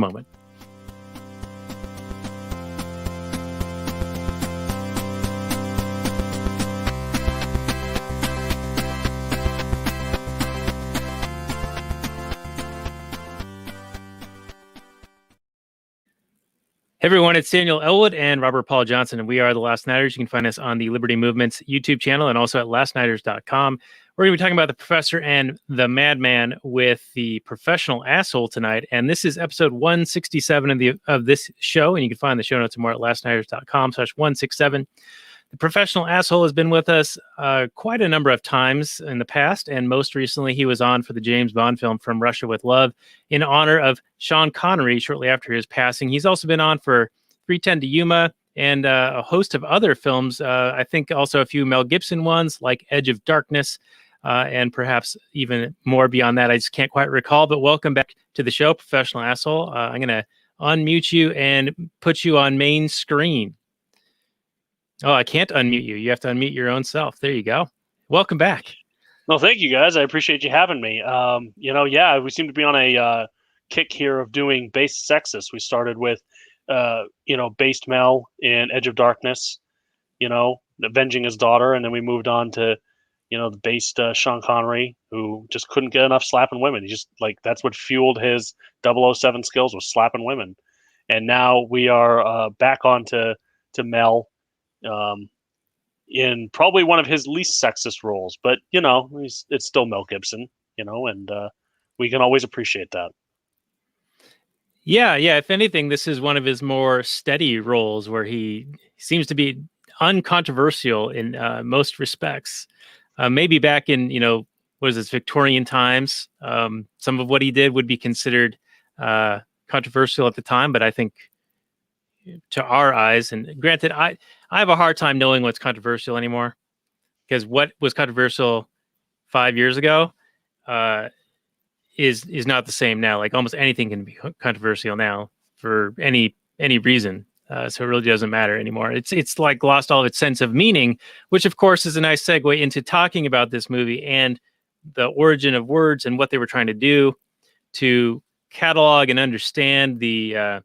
moment. Hey everyone, it's Daniel Elwood and Robert Paul Johnson, and we are the Last Nighters. You can find us on the Liberty Movement's YouTube channel and also at lastnighters.com. We're going to be talking about the Professor and the Madman with the Professional Asshole tonight, and this is episode 167 of this show, and you can find the show notes more at lastnighters.com/167. The Professional Asshole has been with us quite a number of times in the past, and most recently he was on for the James Bond film From Russia with Love in honor of Sean Connery shortly after his passing. He's also been on for 3:10 to Yuma and a host of other films, I think also a few Mel Gibson ones like Edge of Darkness, and perhaps even more beyond that. I just can't quite recall, but welcome back to the show, Professional Asshole. I'm going to unmute you and put you on main screen. Oh, I can't unmute you. You have to unmute your own self. There you go. Welcome back. Well, thank you guys. I appreciate you having me. We seem to be on a kick here of doing based sexist. We started with, based Mel in Edge of Darkness, avenging his daughter. And then we moved on to, the based Sean Connery, who just couldn't get enough slapping women. He just that's what fueled his 007 skills, was slapping women. And now we are back on to Mel. In probably one of his least sexist roles, but it's still Mel Gibson, and we can always appreciate that. Yeah. If anything, this is one of his more steady roles where he seems to be uncontroversial in most respects. Maybe back in Victorian times, some of what he did would be considered controversial at the time, but I think to our eyes, and granted, I have a hard time knowing what's controversial anymore, because what was controversial 5 years ago is not the same now. Like almost anything can be controversial now for any reason. So it really doesn't matter anymore. It's like lost all of its sense of meaning, which of course is a nice segue into talking about this movie and the origin of words and what they were trying to do to catalog and understand the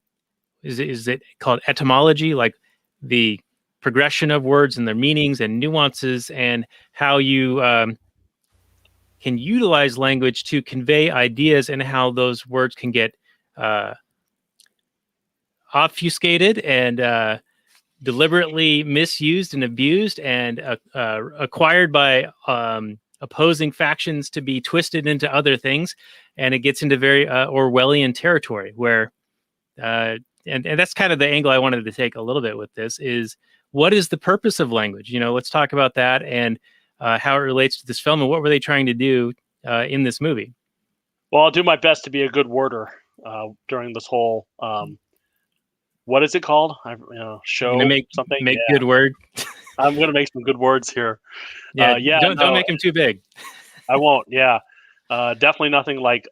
is it called etymology, like the progression of words and their meanings and nuances, and how you can utilize language to convey ideas, and how those words can get obfuscated and deliberately misused and abused and acquired by opposing factions to be twisted into other things. And it gets into very Orwellian territory where and that's kind of the angle I wanted to take a little bit with this is, what is the purpose of language? Let's talk about that and how it relates to this film and what were they trying to do in this movie? Well, I'll do my best to be a good worder during this whole, what is it called? Show something? Make good word. I'm going to make some good words here. Don't make them too big. I won't. Yeah. Definitely nothing like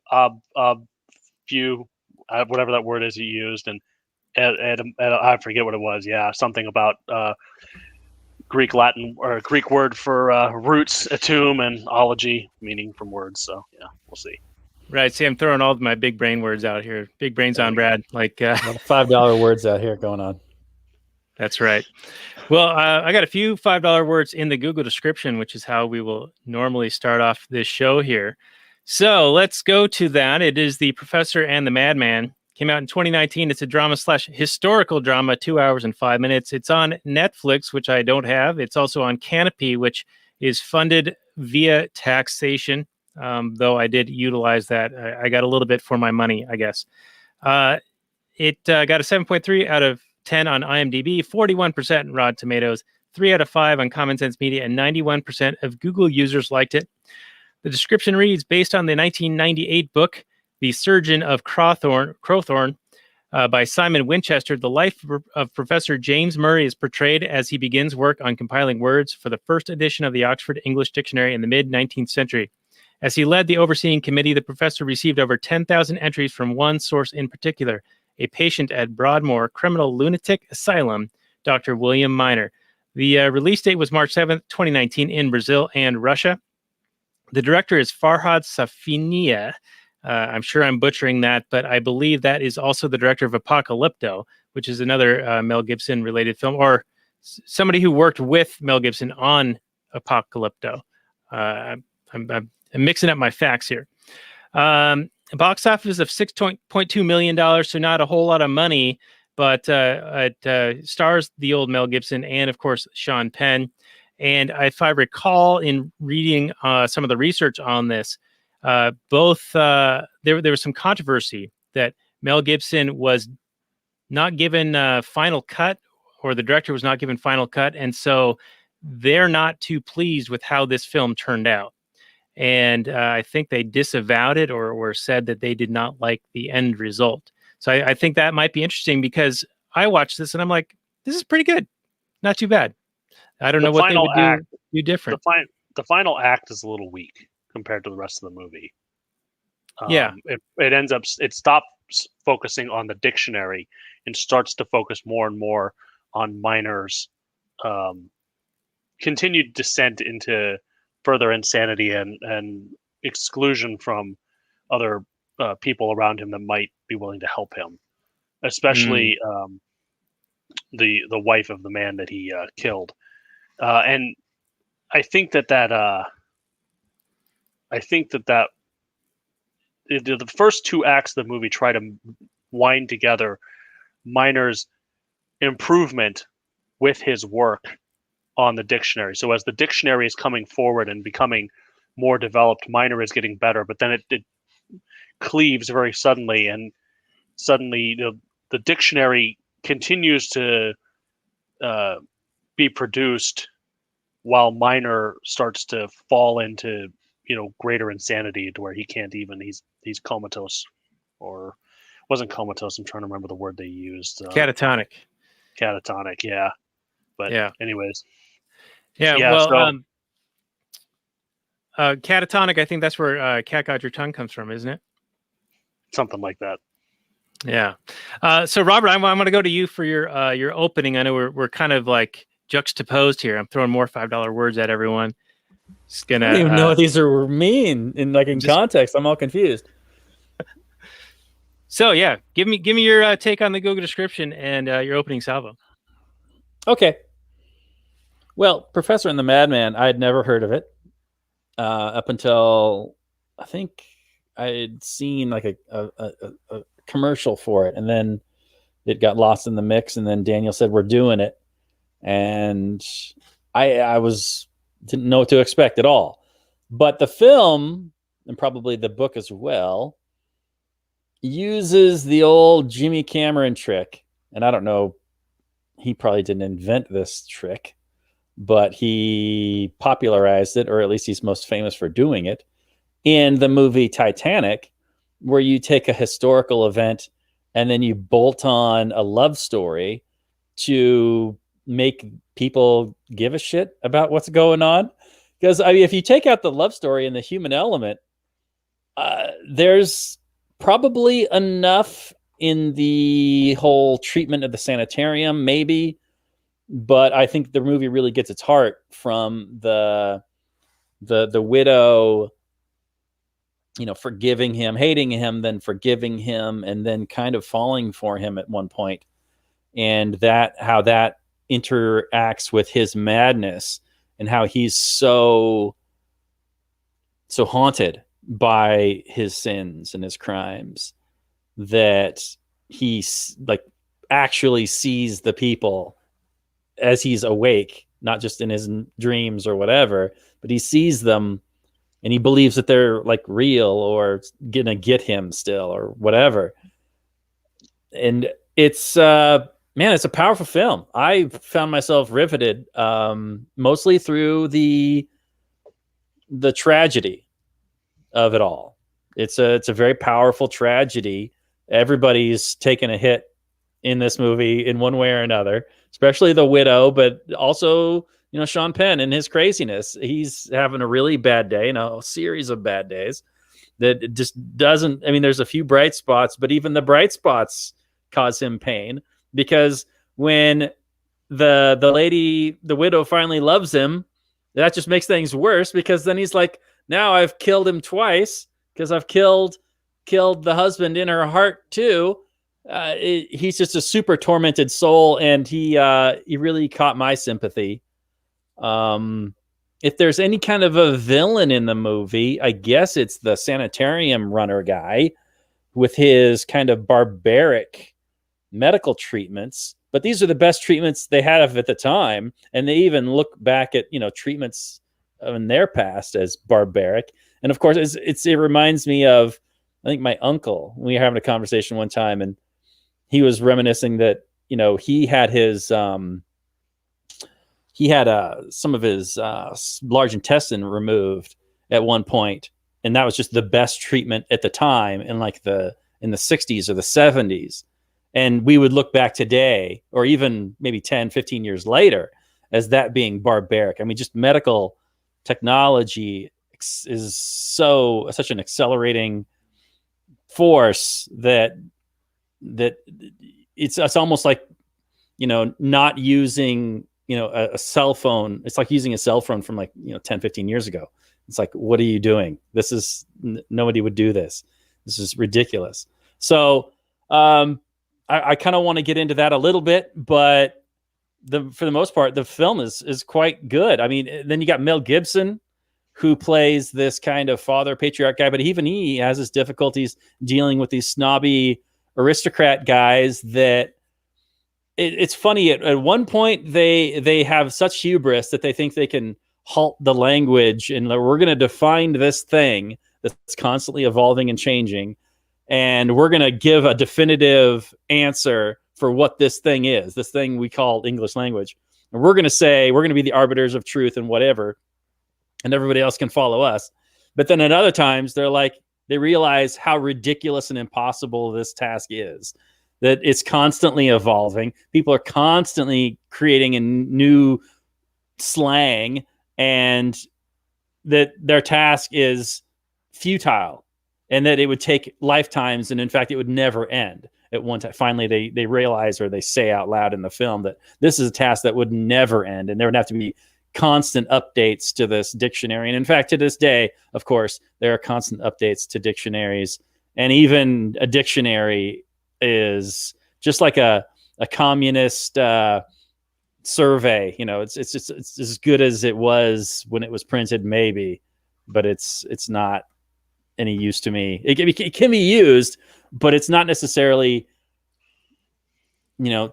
few, whatever that word is you used. And I forget what it was. Yeah, something about Greek, Latin, or Greek word for roots, atum, and ology, meaning from words. So yeah, we'll see. Right. See, I'm throwing all my big brain words out here. Big brains on Brad. Like $5 words out here going on. That's right. Well, I got a few $5 words in the Google description, which is how we will normally start off this show here. So let's go to that. It is The Professor and the Madman. Came out in 2019. It's a drama/historical drama, 2 hours and 5 minutes. It's on Netflix, which I don't have. It's also on Canopy, which is funded via taxation, though I did utilize that. I got a little bit for my money, I guess. It got a 7.3 out of 10 on IMDb, 41% on Rotten Tomatoes, 3 out of 5 on Common Sense Media, and 91% of Google users liked it. The description reads, based on the 1998 book, The Surgeon of Crowthorne, by Simon Winchester, the life of Professor James Murray is portrayed as he begins work on compiling words for the first edition of the Oxford English Dictionary in the mid-19th century. As he led the overseeing committee, the professor received over 10,000 entries from one source in particular, a patient at Broadmoor Criminal Lunatic Asylum, Dr. William Minor. The release date was March 7th, 2019 in Brazil and Russia. The director is Farhad Safinia. I'm sure I'm butchering that, but I believe that is also the director of Apocalypto, which is another Mel Gibson related film, or somebody who worked with Mel Gibson on Apocalypto. I'm mixing up my facts here. A box office of $6.2 million, so not a whole lot of money, but it stars the old Mel Gibson and, of course, Sean Penn. And if I recall in reading some of the research on this, there was some controversy that Mel Gibson was not given final cut, or the director was not given final cut, and so they're not too pleased with how this film turned out. And I think they disavowed it or said that they did not like the end result. So I think that might be interesting, because I watched this and I'm like, this is pretty good, not too bad. I don't know what they would do different. The final act is a little weak compared to the rest of the movie. Yeah, it stops focusing on the dictionary and starts to focus more and more on Miner's continued descent into further insanity and exclusion from other people around him that might be willing to help him, especially the wife of the man that he killed. And I think that the first two acts of the movie try to wind together Miner's improvement with his work on the dictionary. So as the dictionary is coming forward and becoming more developed, Miner is getting better, but then it cleaves very suddenly, and suddenly the dictionary continues to be produced while Miner starts to fall into greater insanity to where he can't even, he's comatose, or wasn't comatose, I'm trying to remember the word they used. catatonic, yeah. But yeah. Anyways. Yeah, well, catatonic, I think that's where cat got your tongue comes from, isn't it? Something like that. Yeah. So Robert, I'm going to go to you for your opening. I know we're kind of like juxtaposed here. I'm throwing more $5 words at everyone. Just gonna, I don't even know what these are mean in context. I'm all confused. So yeah, give me your take on the Google description and your opening salvo. Okay. Well, Professor and the Madman, I had never heard of it up until I think I had seen like a commercial for it, and then it got lost in the mix, and then Daniel said, we're doing it. And I didn't know what to expect at all. But the film, and probably the book as well, uses the old Jimmy Cameron trick. And I don't know, he probably didn't invent this trick, but he popularized it, or at least he's most famous for doing it, in the movie Titanic, where you take a historical event and then you bolt on a love story to make people give a shit about what's going on. Because I mean, if you take out the love story and the human element, there's probably enough in the whole treatment of the sanitarium, maybe, but I think the movie really gets its heart from the widow, forgiving him, hating him, then forgiving him, and then kind of falling for him at one point, and how that interacts with his madness, and how he's so haunted by his sins and his crimes that he actually sees the people as he's awake, not just in his dreams or whatever, but he sees them and he believes that they're like real or gonna get him still or whatever. And it's it's a powerful film. I found myself riveted, mostly through the tragedy of it all. It's a very powerful tragedy. Everybody's taken a hit in this movie in one way or another, especially the widow, but also, Sean Penn and his craziness. He's having a really bad day, a series of bad days that just doesn't, there's a few bright spots, but even the bright spots cause him pain, because when the widow finally loves him, that just makes things worse, because then he's like, now I've killed him twice, because I've killed killed the husband in her heart too. He's just a super tormented soul, and he really caught my sympathy. If there's any kind of a villain in the movie, I guess it's the sanitarium runner guy with his kind of barbaric medical treatments. But these are the best treatments they had at the time, and they even look back at treatments in their past as barbaric. And of course, it reminds me of, I think, my uncle. We were having a conversation one time, and he was reminiscing that he had his some of his large intestine removed at one point, and that was just the best treatment at the time in the 60s or the 70s. And we would look back today, or even maybe 10, 15 years later, as that being barbaric. I mean, just medical technology is such an accelerating force that it's almost like not using a cell phone. It's like using a cell phone from 10, 15 years ago. It's like, what are you doing? This is nobody would do this. This is ridiculous. So I kind of want to get into that a little bit, but for the most part, the film is quite good. I mean, then you got Mel Gibson, who plays this kind of father patriarch guy, but even he has his difficulties dealing with these snobby aristocrat guys that it's funny. At one point, they have such hubris that they think they can halt the language, and we're going to define this thing that's constantly evolving and changing, and we're going to give a definitive answer for what this thing is, this thing we call English language. And we're going to say, we're going to be the arbiters of truth and whatever, and everybody else can follow us. But then at other times, they realize how ridiculous and impossible this task is, that it's constantly evolving. People are constantly creating a new slang, and that their task is futile, and that it would take lifetimes, and in fact, it would never end. At one time, finally, they realize, or they say out loud in the film, that this is a task that would never end, and there would have to be constant updates to this dictionary. And in fact, to this day, of course, there are constant updates to dictionaries, and even a dictionary is just like a communist survey. It's as good as it was when it was printed, maybe, but it's not any use to me. It can be used, but it's not necessarily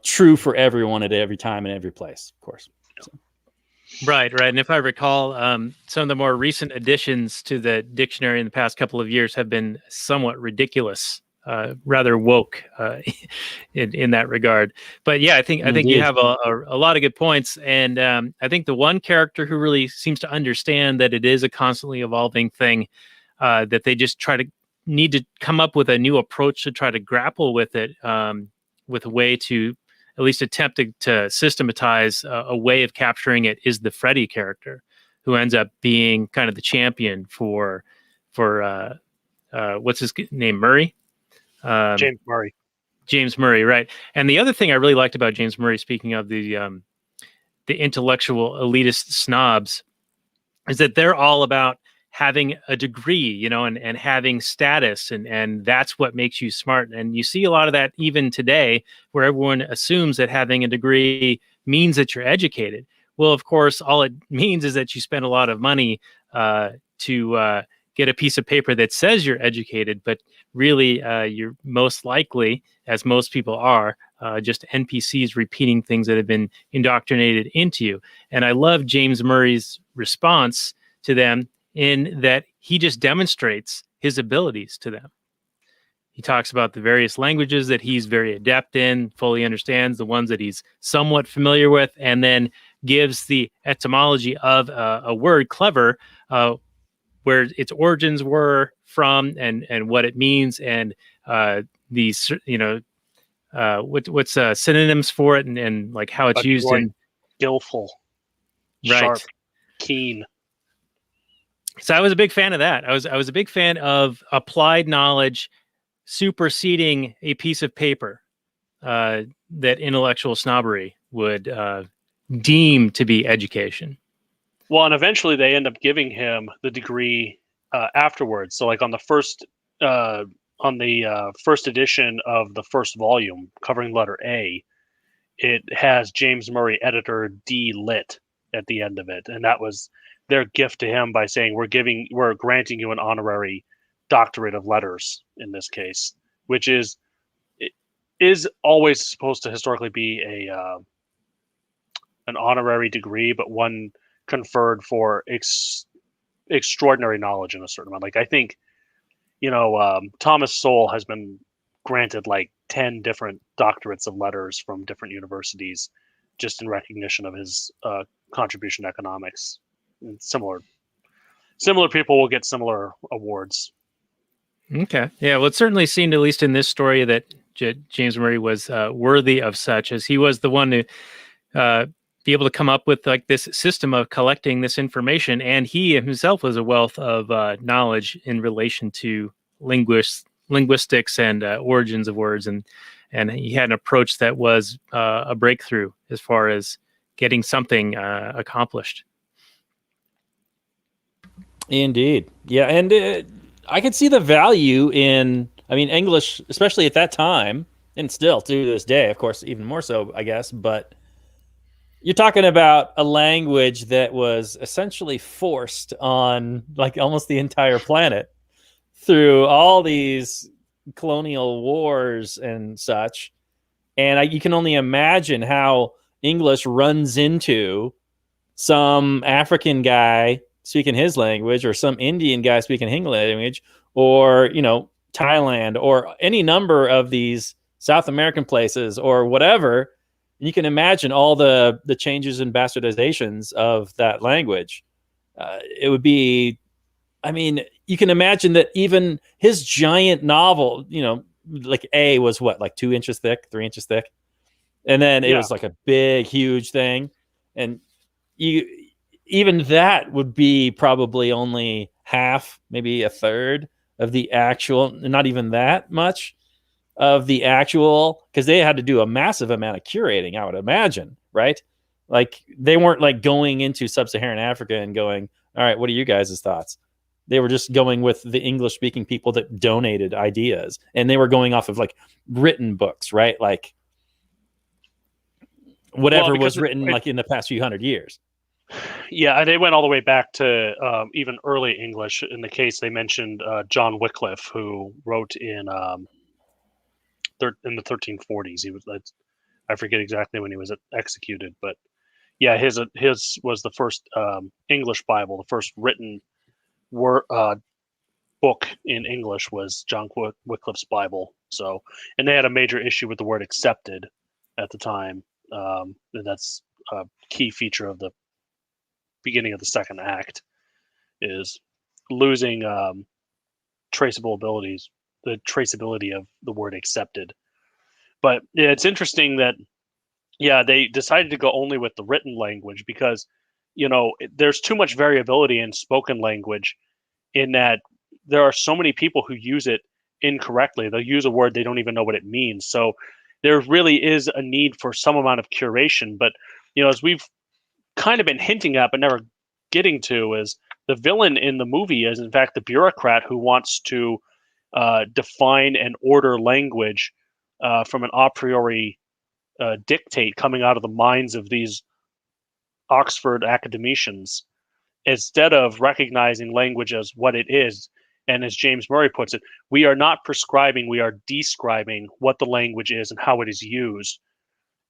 true for everyone at every time and every place, of course. So. Right. And if I recall, some of the more recent additions to the dictionary in the past couple of years have been somewhat ridiculous, rather woke in that regard. But yeah, I think you have a lot of good points, and I think the one character who really seems to understand that it is a constantly evolving thing, that they just need to come up with a new approach to try to grapple with it, with a way to at least attempt to systematize a way of capturing it, is the Freddy character, who ends up being kind of the champion for what's his name, Murray? James Murray, right. And the other thing I really liked about James Murray, speaking of the intellectual elitist snobs, is that they're all about having a degree, and having status, and that's what makes you smart. And you see a lot of that even today, where everyone assumes that having a degree means that you're educated. Well, of course, all it means is that you spend a lot of money to get a piece of paper that says you're educated, but really you're most likely, as most people are, just NPCs repeating things that have been indoctrinated into you. And I love James Murray's response to them, in that he just demonstrates his abilities to them. He talks about the various languages that he's very adept in, fully understands, the ones that he's somewhat familiar with, and then gives the etymology of a word, clever, where its origins were from, and what it means, and these what's synonyms for it, and like how it's used in skillful, right, sharp, keen. So I was a big fan of that. I was a big fan of applied knowledge superseding a piece of paper that intellectual snobbery would deem to be education. Well, and eventually they end up giving him the degree afterwards. So like on the first on the first edition of the first volume covering letter A, it has James Murray editor D lit at the end of it, and that was their gift to him by saying we're granting you an honorary doctorate of letters in this case, which is always supposed to historically be an honorary degree, but one conferred for extraordinary knowledge in a certain amount. Like I think, Thomas Sowell has been granted like 10 different doctorates of letters from different universities just in recognition of his contribution to economics. And similar people will get similar awards. Okay. Yeah. Well, it certainly seemed, at least in this story, that James Murray was worthy of such, as he was the one to be able to come up with like this system of collecting this information. And he himself was a wealth of knowledge in relation to linguistics and origins of words. And he had an approach that was a breakthrough as far as getting something accomplished. Indeed. Yeah. And I could see the value in, English, especially at that time, and still to this day, of course, even more so, I guess. But you're talking about a language that was essentially forced on like almost the entire planet through all these colonial wars and such. And you can only imagine how English runs into some African guy speaking his language, or some Indian guy speaking his language, or, Thailand, or any number of these South American places or whatever. You can imagine all the changes and bastardizations of that language. It would be, you can imagine that even his giant novel, like A was what, like 2 inches thick, 3 inches thick. And then it was like a big, huge thing. And even that would be probably only half, maybe a third of the actual, not even that much of the actual, because they had to do a massive amount of curating, I would imagine, right? Like they weren't like going into sub-Saharan Africa and going, all right, what are you guys' thoughts? They were just going with the English speaking people that donated ideas, and they were going off of like written books, right? Like whatever was written like in the past few hundred years. Yeah, they went all the way back to even early English. In the case, they mentioned John Wycliffe, who wrote in the 1340s. He was, I forget exactly when he was executed, but yeah, his was the first English Bible, the first written book in English was John Wycliffe's Bible. So, and they had a major issue with the word "accepted" at the time. And that's a key feature of the beginning of the second act, is losing traceable abilities, the traceability of the word "accepted." But yeah, it's interesting that they decided to go only with the written language because there's too much variability in spoken language, in that there are so many people who use it incorrectly. They'll use a word, they don't even know what it means. So there really is a need for some amount of curation. But as we've kind of been hinting at but never getting to, is the villain in the movie is in fact the bureaucrat who wants to define and order language from an a priori dictate coming out of the minds of these Oxford academicians, instead of recognizing language as what it is. And as James Murray puts it, we are not prescribing, we are describing what the language is and how it is used.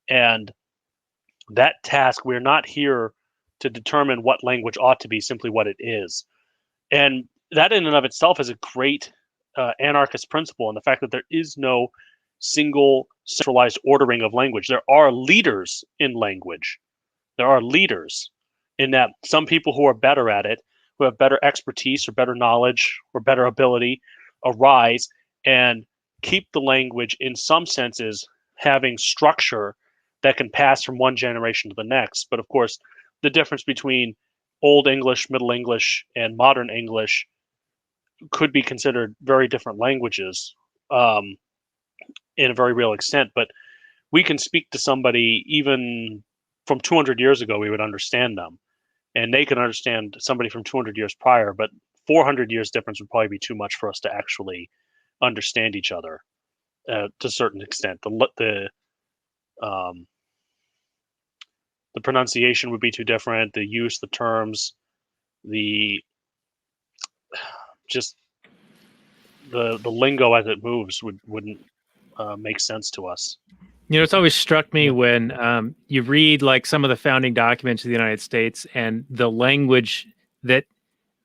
And that task, we're not here to determine what language ought to be, simply what it is. And that in and of itself is a great anarchist principle, and the fact that there is no single centralized ordering of language. There are leaders in language. There are leaders in that some people who are better at it, who have better expertise or better knowledge or better ability, arise and keep the language, in some senses, having structure that can pass from one generation to the next. But of course, the difference between Old English, Middle English, and Modern English could be considered very different languages in a very real extent. But we can speak to somebody even from 200 years ago, we would understand them. And they can understand somebody from 200 years prior, but 400 years difference would probably be too much for us to actually understand each other to a certain extent. The pronunciation would be too different. The use, the terms, the just the lingo as it moves wouldn't make sense to us. It's always struck me when you read like some of the founding documents of the United States and the language that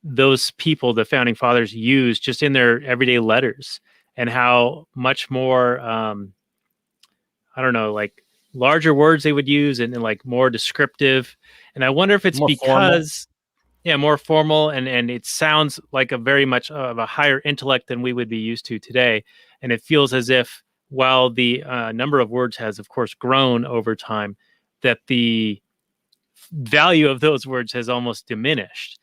those people, the founding fathers, used just in their everyday letters, and how much more, I don't know, like larger words they would use, and like more descriptive. And I wonder if it's More because, yeah, more formal, and it sounds like a very much of a higher intellect than we would be used to today. And it feels as if, while the number of words has, of course, grown over time, that the value of those words has almost diminished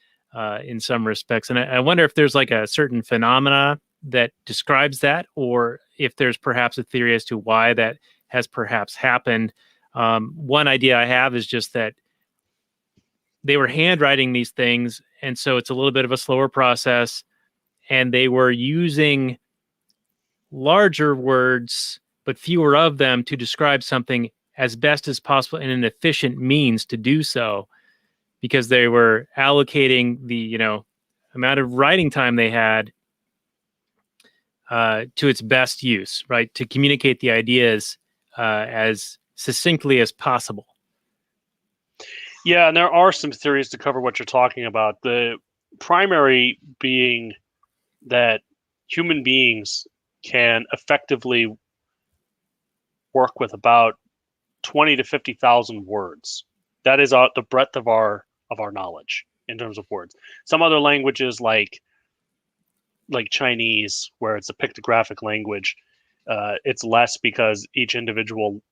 in some respects. And I wonder if there's like a certain phenomena that describes that, or if there's perhaps a theory as to why that has perhaps happened. One idea I have is just that they were handwriting these things, and so it's a little bit of a slower process, and they were using larger words but fewer of them to describe something as best as possible in an efficient means to do so, because they were allocating the amount of writing time they had to its best use, right, to communicate the ideas as succinctly as possible. Yeah, and there are some theories to cover what you're talking about. The primary being that human beings can effectively work with about 20 to 50,000 words. That is the breadth of our knowledge in terms of words. Some other languages like Chinese, where it's a pictographic language, it's less because each individual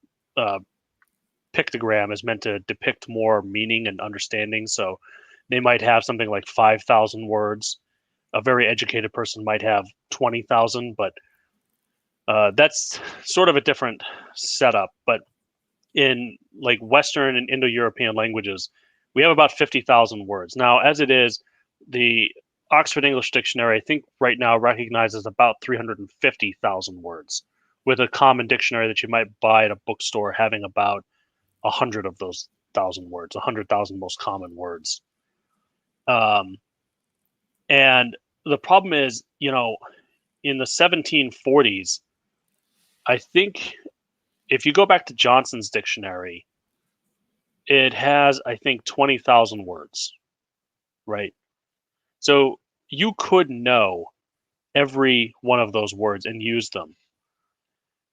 pictogram is meant to depict more meaning and understanding. So they might have something like 5,000 words. A very educated person might have 20,000, but that's sort of a different setup. But in like Western and Indo-European languages, we have about 50,000 words. Now, as it is, the Oxford English Dictionary, I think right now recognizes about 350,000 words, with a common dictionary that you might buy at a bookstore having about 100 of those 1,000 words, 100,000 most common words. And the problem is, in the 1740s, I think if you go back to Johnson's dictionary, it has, I think, 20,000 words, right? So you could know every one of those words and use them.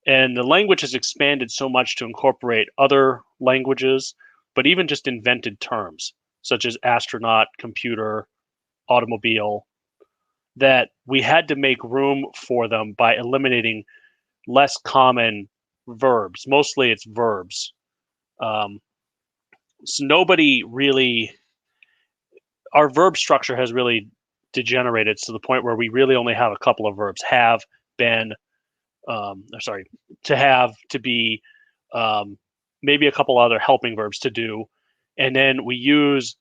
And the language has expanded so much to incorporate other languages, but even just invented terms, such as astronaut, computer, automobile, that we had to make room for them by eliminating less common verbs. Mostly it's verbs. So nobody really, our verb structure has really degenerated to the point where we really only have a couple of verbs: have, been, to have, to be, maybe a couple other helping verbs, to do. And then we use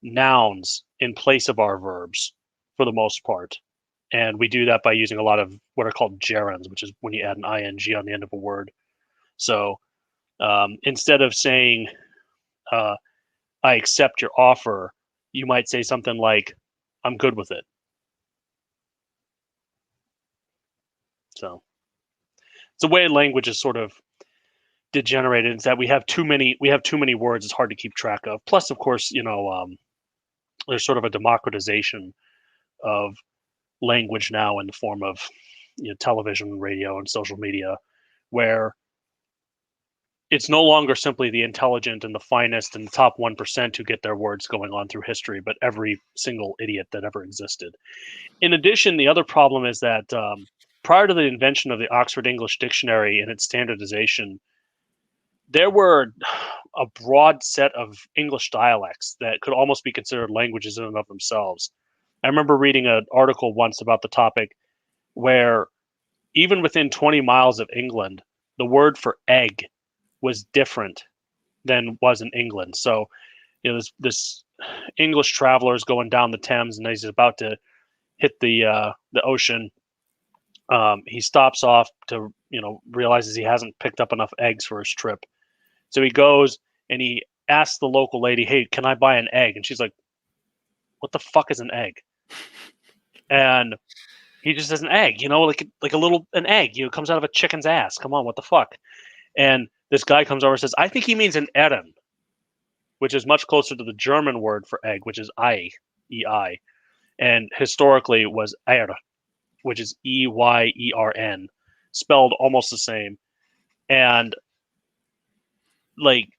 nouns in place of our verbs for the most part. And we do that by using a lot of what are called gerunds, which is when you add an ing on the end of a word. So instead of saying, I accept your offer, you might say something like, I'm good with it. So it's the way language is sort of degenerated, is that we have too many words. It's hard to keep track of. Plus, of course, there's sort of a democratization of language now in the form of television, radio, and social media, where it's no longer simply the intelligent and the finest and the top 1% who get their words going on through history, but every single idiot that ever existed. In addition, the other problem is that prior to the invention of the Oxford English Dictionary and its standardization, there were a broad set of English dialects that could almost be considered languages in and of themselves. I remember reading an article once about the topic where even within 20 miles of England, the word for egg was different than was in England. So, this English traveler is going down the Thames and he's about to hit the ocean. he stops off to, realizes he hasn't picked up enough eggs for his trip. So he goes and he asks the local lady, "Hey, can I buy an egg?" And she's like, "What the fuck is an egg?" And he just says an egg, like an egg, comes out of a chicken's ass. Come on, what the fuck? And this guy comes over and says, "I think he means an Eren," which is much closer to the German word for egg, which is Ei, E-I. And historically was Eyr, which is E-Y-E-R-N, spelled almost the same. And like,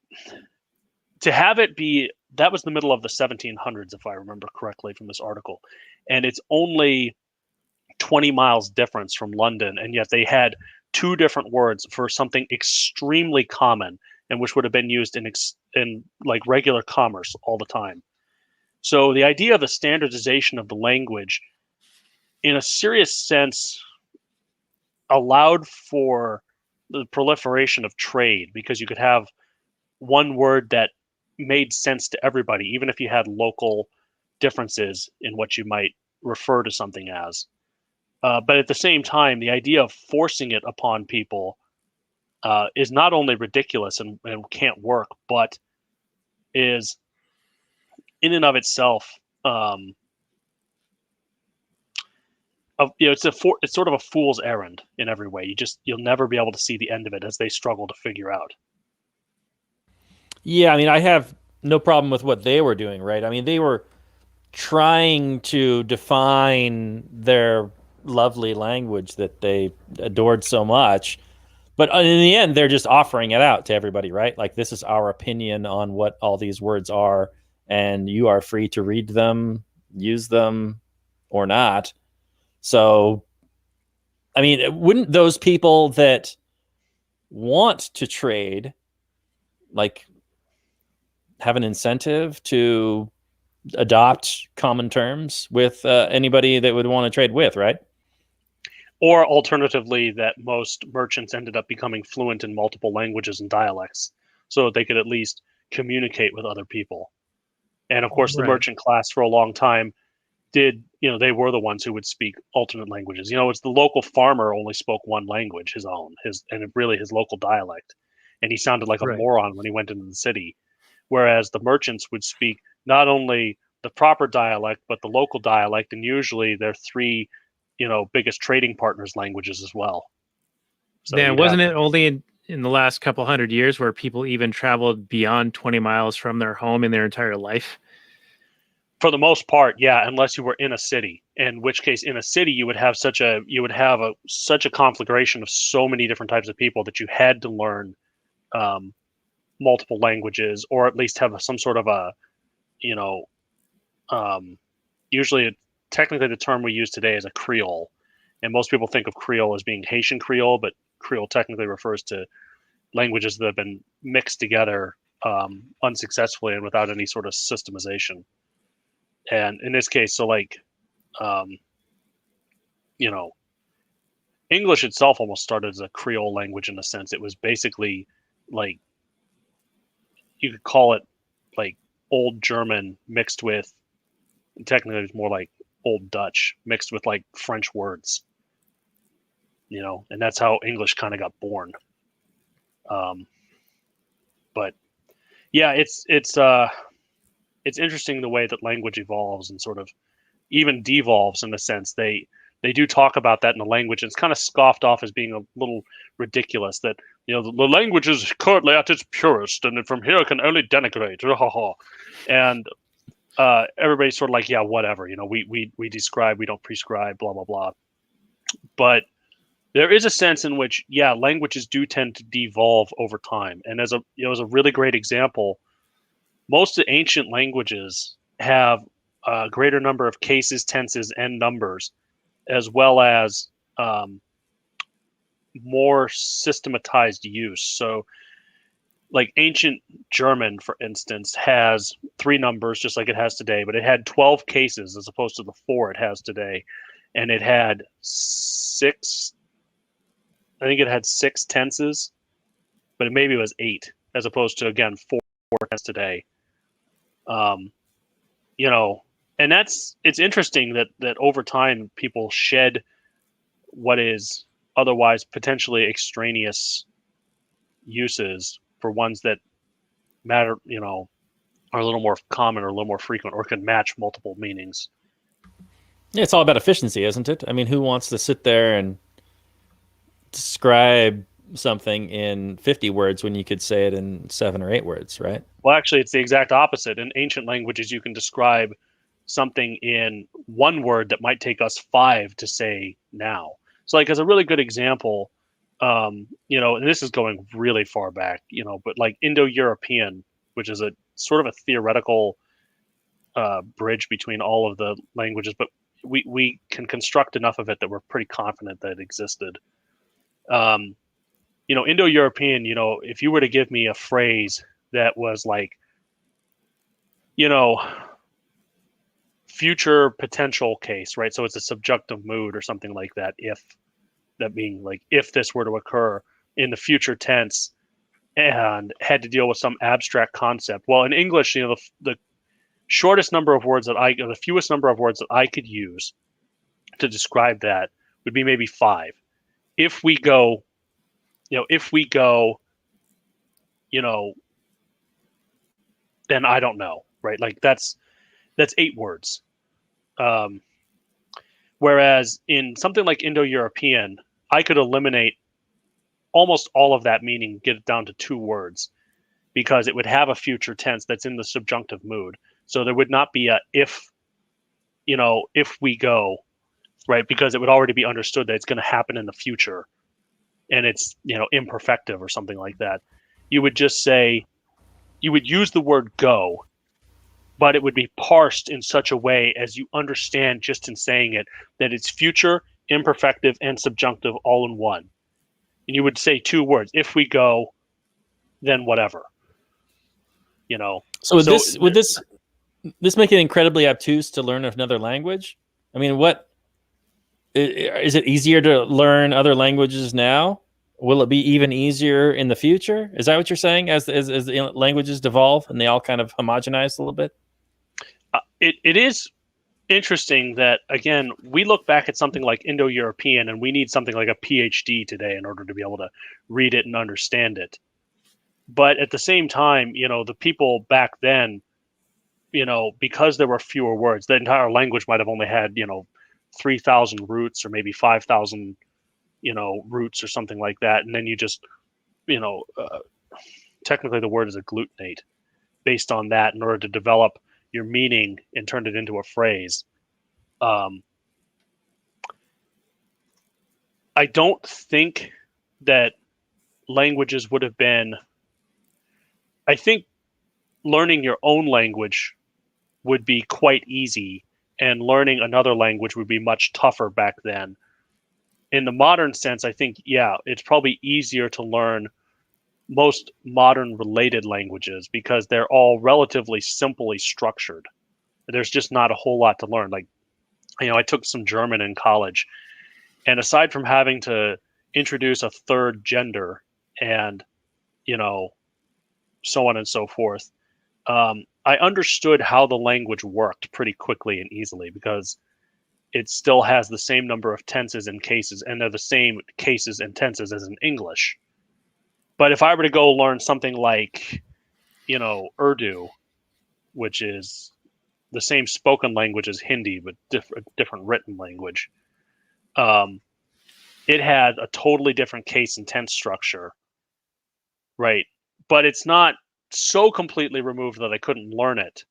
to have it be, that was the middle of the 1700s, if I remember correctly from this article. And it's only 20 miles difference from London. And yet they had two different words for something extremely common and which would have been used in like regular commerce all the time. So the idea of the standardization of the language, in a serious sense, allowed for the proliferation of trade, because you could have one word that made sense to everybody, even if you had local differences in what you might refer to something as. But at the same time, the idea of forcing it upon people is not only ridiculous and can't work, but is in and of itself, it's sort of a fool's errand in every way. You'll never be able to see the end of it as they struggle to figure out. Yeah, I mean, I have no problem with what they were doing, right? I mean, they were trying to define their lovely language that they adored so much. But in the end, they're just offering it out to everybody, right? Like, this is our opinion on what all these words are, and you are free to read them, use them, or not. So, I mean, wouldn't those people that want to trade, like, have an incentive to adopt common terms with anybody that would want to trade with, right? Or alternatively, that most merchants ended up becoming fluent in multiple languages and dialects so that they could at least communicate with other people. And of course, the merchant class for a long time they were the ones who would speak alternate languages. It's the local farmer only spoke one language, his own, his local dialect. And he sounded like a moron when he went into the city. Whereas the merchants would speak not only the proper dialect, but the local dialect, and usually their three, biggest trading partners' languages as well. So then, wasn't it only in the last couple 100 years where people even traveled beyond 20 miles from their home in their entire life? For the most part, yeah, unless you were in a city. In which case, in a city, you would have such a conflagration of so many different types of people that you had to learn multiple languages, or at least have some sort of a, usually technically the term we use today is a Creole. And most people think of Creole as being Haitian Creole, but Creole technically refers to languages that have been mixed together unsuccessfully and without any sort of systemization. And in this case, so like, English itself almost started as a Creole language in a sense. It was basically like, you could call it like Old German mixed with, technically it was more like Old Dutch mixed with like French words, and that's how English kind of got born. But yeah, it's interesting the way that language evolves and sort of even devolves in a sense. They do talk about that in the language. And it's kind of scoffed off as being a little ridiculous that, the language is currently at its purest and from here can only denigrate. And everybody's sort of like, yeah, whatever. We describe, we don't prescribe, blah, blah, blah. But there is a sense in which, yeah, languages do tend to devolve over time. And as a really great example, most of the ancient languages have a greater number of cases, tenses, and numbers, as well as more systematized use. So like ancient German, for instance, has 3 numbers just like it has today, but it had 12 cases as opposed to the 4 it has today. And it had 6 tenses, but maybe it was 8 as opposed to, again, 4 tenses today. And it's interesting that over time people shed what is otherwise potentially extraneous uses for ones that matter, are a little more common or a little more frequent or can match multiple meanings. Yeah, it's all about efficiency, isn't it? I mean, who wants to sit there and describe something in 50 words when you could say it in 7 or 8 words, right? Well, actually, it's the exact opposite. In ancient languages, you can describe something in 1 word that might take us 5 to say now. So, like, as a really good example, and this is going really far back, but like Indo-European, which is a sort of a theoretical bridge between all of the languages, but we can construct enough of it that we're pretty confident that it existed. Indo-European, if you were to give me a phrase that was like, future potential case, right? So it's a subjunctive mood or something like that. If that being like, if this were to occur in the future tense and had to deal with some abstract concept. Well, in English, the shortest number of words the fewest number of words that I could use to describe that would be maybe 5. If we go, then I don't know, right? Like that's 8 words. Whereas in something like Indo-European, I could eliminate almost all of that meaning, get it down to 2 words, because it would have a future tense that's in the subjunctive mood. So there would not be a if we go, right? Because it would already be understood that it's going to happen in the future, and it's imperfective or something like that. You would just say, you would use the word go, but it would be parsed in such a way as you understand just in saying it that it's future, imperfective, and subjunctive all in one. And you would say 2 words: if we go, then whatever. So would this make it incredibly obtuse to learn another language? I mean, what is it easier to learn other languages now? Will it be even easier in the future? Is that what you're saying? As the languages devolve and they all kind of homogenize a little bit? It is interesting that, again, we look back at something like Indo-European and we need something like a PhD today in order to be able to read it and understand it. But at the same time, the people back then, because there were fewer words, the entire language might have only had, 3,000 roots or maybe 5,000, roots or something like that. And then you just, technically the word is agglutinate based on that in order to develop your meaning and turn it into a phrase. I don't think that languages would have been, I think learning your own language would be quite easy, and learning another language would be much tougher back then. In the modern sense, I think, yeah, it's probably easier to learn most modern related languages because they're all relatively simply structured. There's just not a whole lot to learn. Like, I took some German in college, and aside from having to introduce a third gender and, so on and so forth, I understood how the language worked pretty quickly and easily because it still has the same number of tenses and cases, and they're the same cases and tenses as in English. But if I were to go learn something like, Urdu, which is the same spoken language as Hindi, but different written language, it had a totally different case and tense structure, right? But it's not so completely removed that I couldn't learn it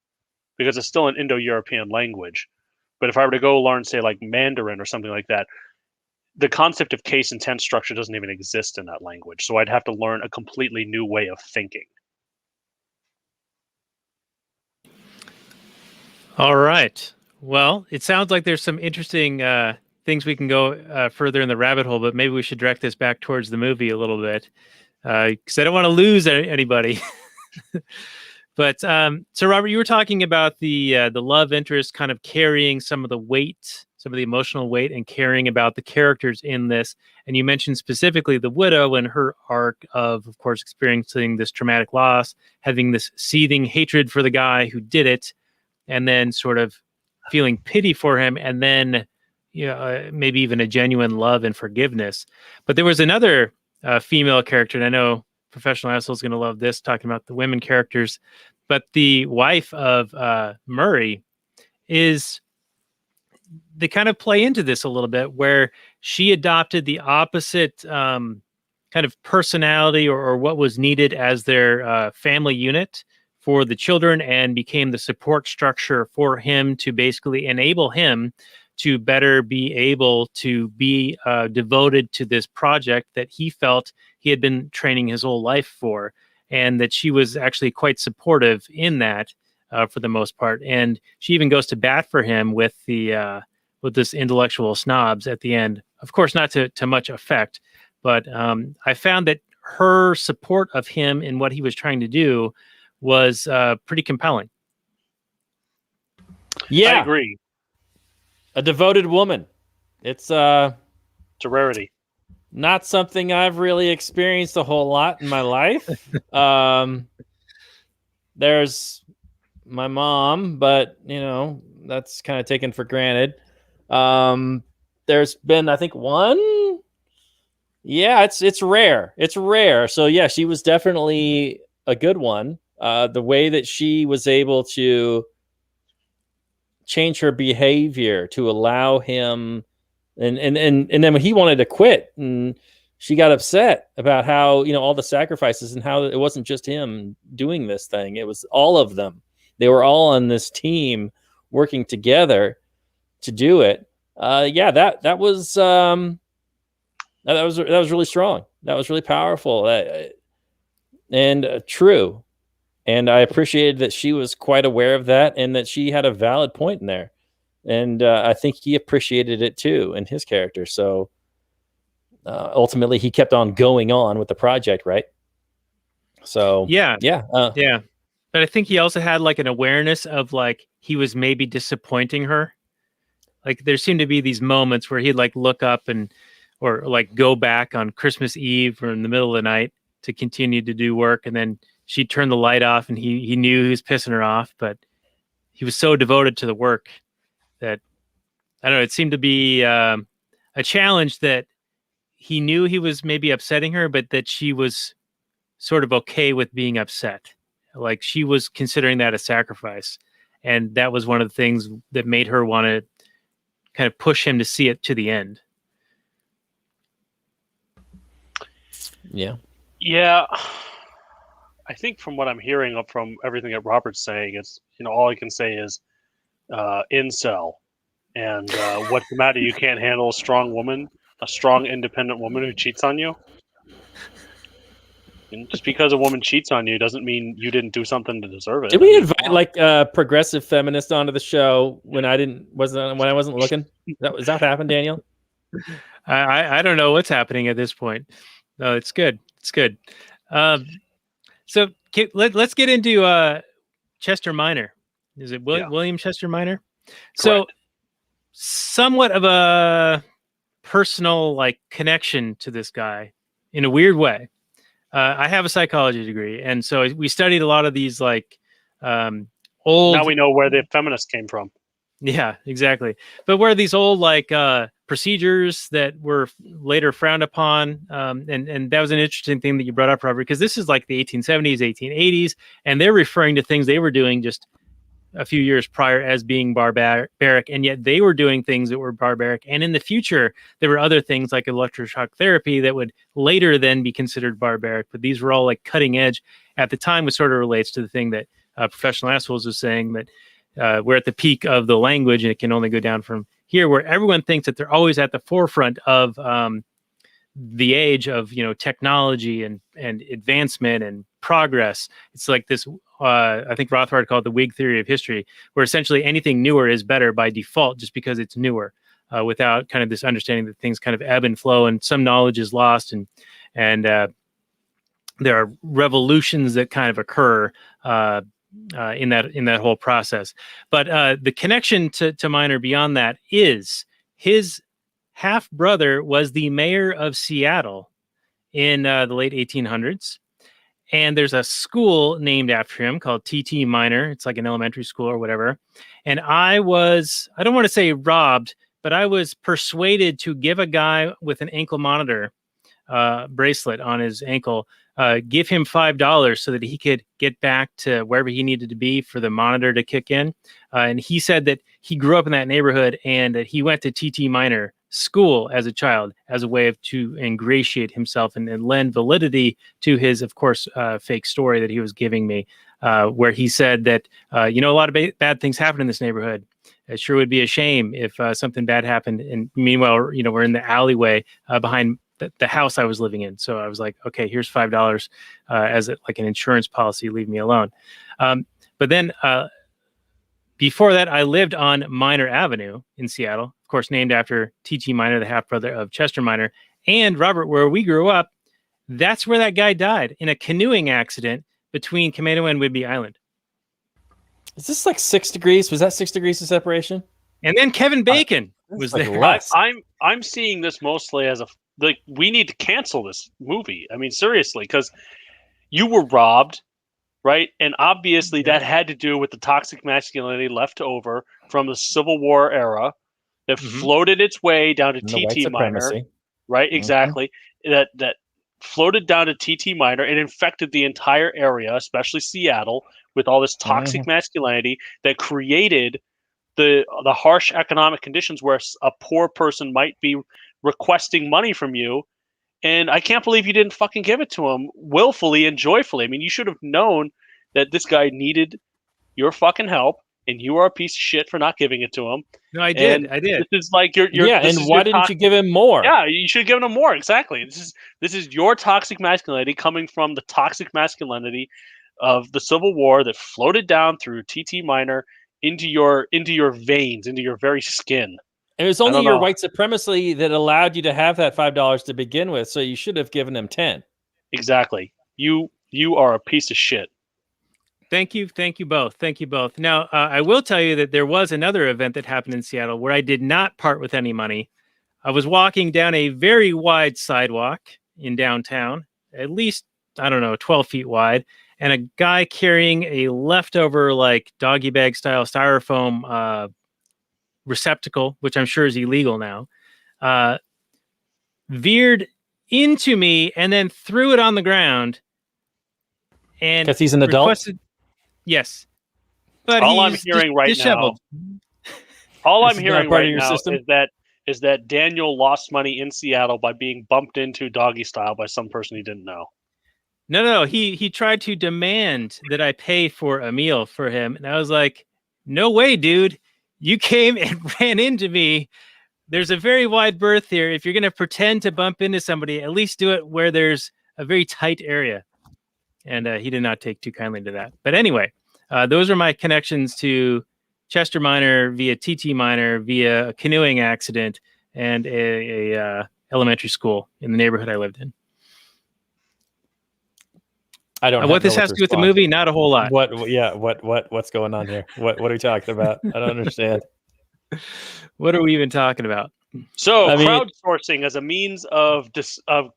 because it's still an Indo-European language. But if I were to go learn, say, like Mandarin or something like that, the concept of case and tense structure doesn't even exist in that language. So I'd have to learn a completely new way of thinking. All right. Well, it sounds like there's some interesting things we can go further in the rabbit hole, but maybe we should direct this back towards the movie a little bit because I don't want to lose anybody. But so, Robert, you were talking about the love interest kind of carrying some of the weight, some of the emotional weight, and caring about the characters in this. And you mentioned specifically the widow and her arc of course, experiencing this traumatic loss, having this seething hatred for the guy who did it, and then sort of feeling pity for him, and then, maybe even a genuine love and forgiveness. But there was another female character, and I know Professional Asshole is going to love this, talking about the women characters. But the wife of Murray they kind of play into this a little bit, where she adopted the opposite kind of personality or what was needed as their family unit for the children, and became the support structure for him to basically enable him to better be able to be devoted to this project that he felt he had been training his whole life for, and that she was actually quite supportive in that for the most part. And she even goes to bat for him with this intellectual snobs at the end. Of course, not to much effect, but I found that her support of him in what he was trying to do was pretty compelling. Yeah, I agree. A devoted woman. It's a rarity. Not something I've really experienced a whole lot in my life. There's my mom, but that's kind of taken for granted. There's been, I think, one. Yeah, it's rare. It's rare. So yeah, she was definitely a good one. The way that she was able to change her behavior to allow him, and then when he wanted to quit, and she got upset about how all the sacrifices, and how it wasn't just him doing this thing, it was all of them. They were all on this team working together to do it. That was really strong. That was really powerful, and true. And I appreciated that she was quite aware of that, and that she had a valid point in there. And I think he appreciated it too in his character. So ultimately, he kept on going on with the project, right? So yeah. But I think he also had like an awareness of like he was maybe disappointing her. Like there seemed to be these moments where he'd like look up or like go back on Christmas Eve or in the middle of the night to continue to do work, and then she'd turn the light off, and he knew he was pissing her off, but he was so devoted to the work that, I don't know, it seemed to be a challenge that he knew he was maybe upsetting her, but that she was sort of okay with being upset. Like she was considering that a sacrifice. And that was one of the things that made her want to kind of push him to see it to the end. Yeah. I think from what I'm hearing from everything that Robert's saying, it's, all I can say is incel. And what's the matter? You can't handle a strong woman, a strong, independent woman who cheats on you? And just because a woman cheats on you doesn't mean you didn't do something to deserve it. Did we invite like a progressive feminist onto the show when I wasn't looking? Is that what happened, Daniel? I don't know what's happening at this point. No, it's good. It's good. So let's get into Chester Minor. Is it William Chester Minor? So somewhat of a personal like connection to this guy in a weird way. I have a psychology degree, and so we studied a lot of these like old. Now we know where the feminists came from. Yeah, exactly. But where these old like procedures that were later frowned upon, and that was an interesting thing that you brought up, Robert, because this is like the 1870s, 1880s, and they're referring to things they were doing just a few years prior as being barbaric, and yet they were doing things that were barbaric. And in the future, there were other things like electroshock therapy that would later then be considered barbaric. But these were all like cutting edge at the time, which sort of relates to the thing that Professional Assholes was saying, that we're at the peak of the language and it can only go down from here, where everyone thinks that they're always at the forefront of the age of technology and advancement and progress. It's like this I think Rothbard called the Whig theory of history, where essentially anything newer is better by default just because it's newer, without kind of this understanding that things kind of ebb and flow and some knowledge is lost, and there are revolutions that kind of occur in that whole process. But the connection to Minor beyond that is his half brother was the mayor of Seattle in the late 1800s. And there's a school named after him called T.T. Minor. It's like an elementary school or whatever. And I don't want to say robbed, but I was persuaded to give a guy with an ankle monitor bracelet on his ankle, give him $5 so that he could get back to wherever he needed to be for the monitor to kick in. And he said that he grew up in that neighborhood and that he went to TT Minor school as a child as a way to ingratiate himself and lend validity to his, of course, fake story that he was giving me, where he said that, a lot of bad things happen in this neighborhood. It sure would be a shame if something bad happened. And meanwhile, we're in the alleyway behind the house I was living in. So I was like, okay, here's $5 as like an insurance policy. Leave me alone. But then before that, I lived on Minor Avenue in Seattle, of course, named after T.T. Minor, the half brother of Chester Minor. And Robert, where we grew up, that's where that guy died in a canoeing accident between Kamado and Whidbey Island. Is this like 6 degrees? Was that 6 degrees of separation? And then Kevin Bacon was like there. I'm seeing this mostly as we need to cancel this movie. I mean, seriously, because you were robbed, right? And obviously that had to do with the toxic masculinity left over from the Civil War era that floated its way down to TT Minor, right? Exactly. That floated down to TT Minor and infected the entire area, especially Seattle, with all this toxic masculinity that created the harsh economic conditions where a poor person might be requesting money from you. And I can't believe you didn't fucking give it to him willfully and joyfully. I mean, you should have known that this guy needed your fucking help, and you are a piece of shit for not giving it to him. No, I did. This is like your and why didn't you give him more? Yeah, you should have given him more. Exactly. This is your toxic masculinity coming from the toxic masculinity of the Civil War that floated down through TT Minor into your veins, into your very skin. It was only your white supremacy that allowed you to have that $5 to begin with, so you should have given him 10. Exactly. You are a piece of shit. Thank you both. Now, I will tell you that there was another event that happened in Seattle where I did not part with any money. I was walking down a very wide sidewalk in downtown, at least, 12 feet wide, and a guy carrying a leftover, like, doggy bag style styrofoam receptacle, which I'm sure is illegal now, veered into me and then threw it on the ground. And because he's an adult? Yes. But all I'm hearing right now is that Daniel lost money in Seattle by being bumped into doggy style by some person he didn't know. No. He tried to demand that I pay for a meal for him. And I was like, no way, dude. You came and ran into me. There's a very wide berth here. If you're going to pretend to bump into somebody, at least do it where there's a very tight area. And he did not take too kindly to that. But anyway, those are my connections to Chester Minor via TT Minor, via a canoeing accident, and a elementary school in the neighborhood I lived in. I don't know what this has to do with the movie. Not a whole lot. What's going on here? What are we talking about? I don't understand. What are we even talking about? So crowdsourcing as a means of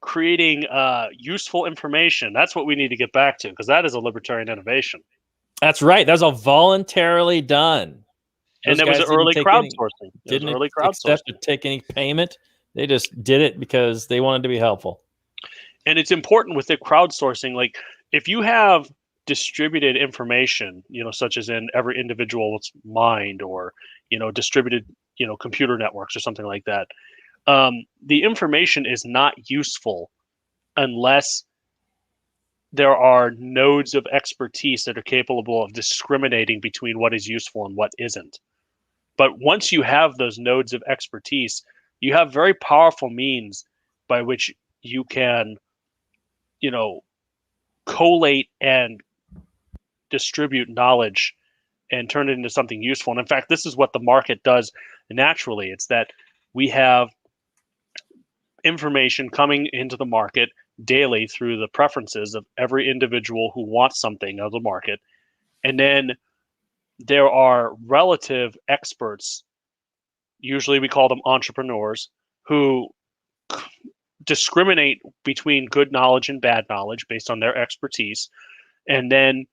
creating useful information. That's what we need to get back to, because that is a libertarian innovation. That's right. That was all voluntarily done. And that was early crowdsourcing. Didn't accept to take any payment. They just did it because they wanted to be helpful. And it's important with the crowdsourcing, like if you have distributed information, such as in every individual's mind, or distributed computer networks or something like that, the information is not useful unless there are nodes of expertise that are capable of discriminating between what is useful and what isn't. But once you have those nodes of expertise, you have very powerful means by which you can collate and distribute knowledge and turn it into something useful. And in fact, this is what the market does naturally. It's that we have information coming into the market daily through the preferences of every individual who wants something of the market. And then there are relative experts, usually we call them entrepreneurs, who discriminate between good knowledge and bad knowledge based on their expertise, and then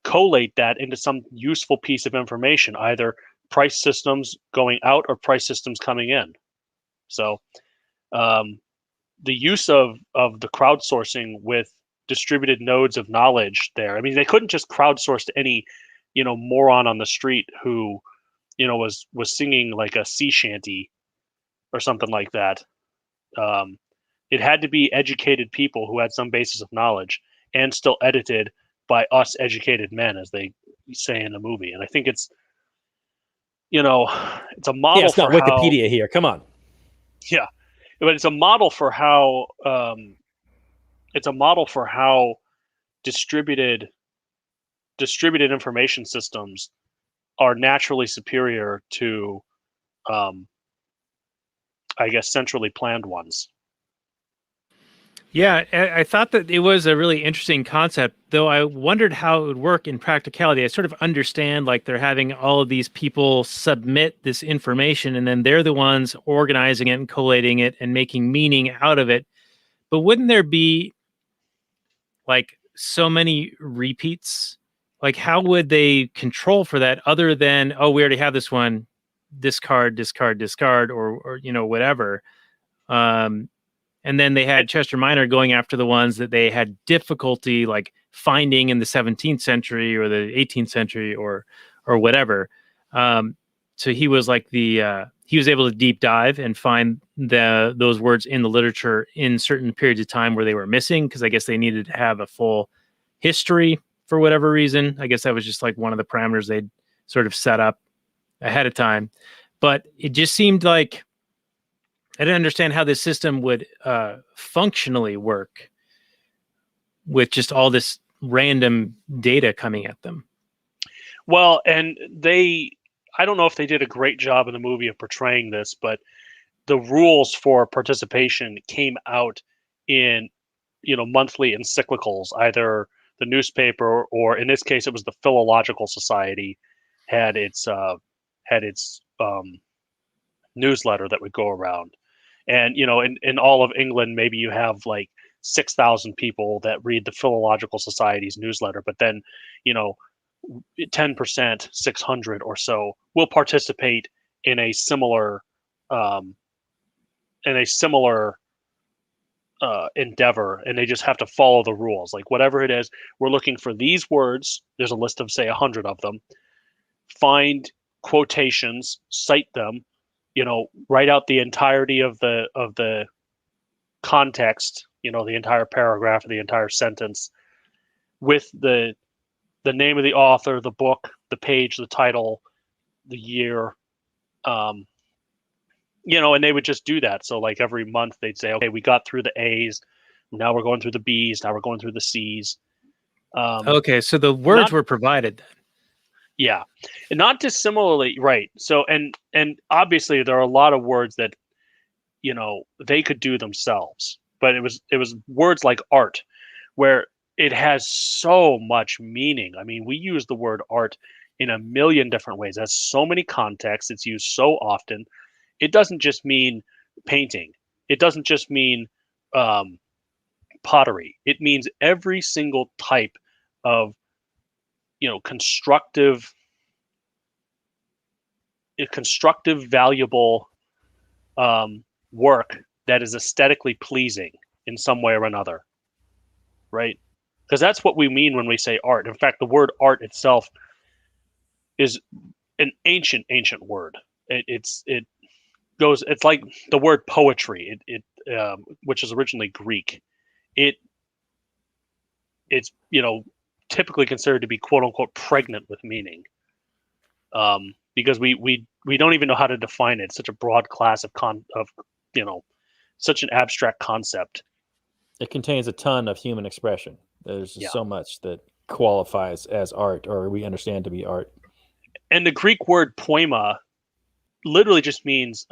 collate that into some useful piece of information, either price systems going out or price systems coming in. So the use of the crowdsourcing with distributed nodes of knowledge there. I mean, they couldn't just crowdsource to any, moron on the street who, was singing like a sea shanty or something like that. It had to be educated people who had some basis of knowledge and still edited by us educated men, as they say in the movie. And I think it's, it's a model Yeah, it's not for how, Wikipedia here. Come on. yeah, but it's a model for how, distributed information systems are naturally superior to, I guess, centrally planned ones. Yeah, I thought that it was a really interesting concept, though I wondered how it would work in practicality. I sort of understand like they're having all of these people submit this information and then they're the ones organizing it and collating it and making meaning out of it. But wouldn't there be like so many repeats? Like how would they control for that other than, oh, we already have this one, discard, discard, discard, or whatever. And then they had Chester Minor going after the ones that they had difficulty like finding in the 17th century or the 18th century or whatever. So he was like he was able to deep dive and find those words in the literature in certain periods of time where they were missing, because I guess they needed to have a full history for whatever reason. I guess that was just like one of the parameters they'd sort of set up ahead of time. But it just seemed like I didn't understand how this system would functionally work with just all this random data coming at them. Well, and I don't know if they did a great job in the movie of portraying this, but the rules for participation came out in, monthly encyclicals, either the newspaper or in this case, it was the Philological Society had its newsletter that would go around. And, in all of England, maybe you have like 6,000 people that read the Philological Society's newsletter, but then, 10%, 600 or so will participate in a similar, endeavor, and they just have to follow the rules. Like whatever it is, we're looking for these words. There's a list of say 100 of them. Find quotations, cite them, write out the entirety of the context, the entire paragraph or the entire sentence with the name of the author, the book, the page, the title, the year, and they would just do that. So like every month they'd say, okay, we got through the A's, now we're going through the B's, now we're going through the C's. Okay, so the words were provided then. Yeah, and not dissimilarly, right? So and obviously there are a lot of words that they could do themselves, but it was words like art, where it has so much meaning. I mean, we use the word art in a million different ways. It has so many contexts. It's used so often. It doesn't just mean painting. It doesn't just mean pottery. It means every single type of constructive, valuable work that is aesthetically pleasing in some way or another, right? Because that's what we mean when we say art. In fact, the word art itself is an ancient word. It's like the word poetry. Which is originally Greek. It's typically considered to be quote unquote pregnant with meaning. Because we don't even know how to define it. It's such a broad class of such an abstract concept. It contains a ton of human expression. There's just so much that qualifies as art, or we understand to be art. And the Greek word poema literally just means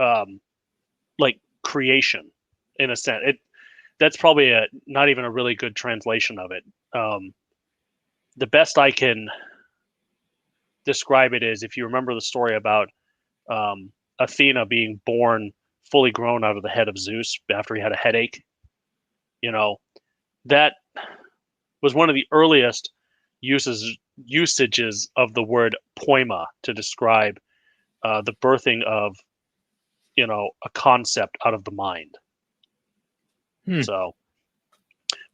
like creation, in a sense. That's probably not even a really good translation of it. The best I can describe it is, if you remember the story about Athena being born fully grown out of the head of Zeus after he had a headache. That was one of the earliest usages of the word poema to describe the birthing of, a concept out of the mind. So,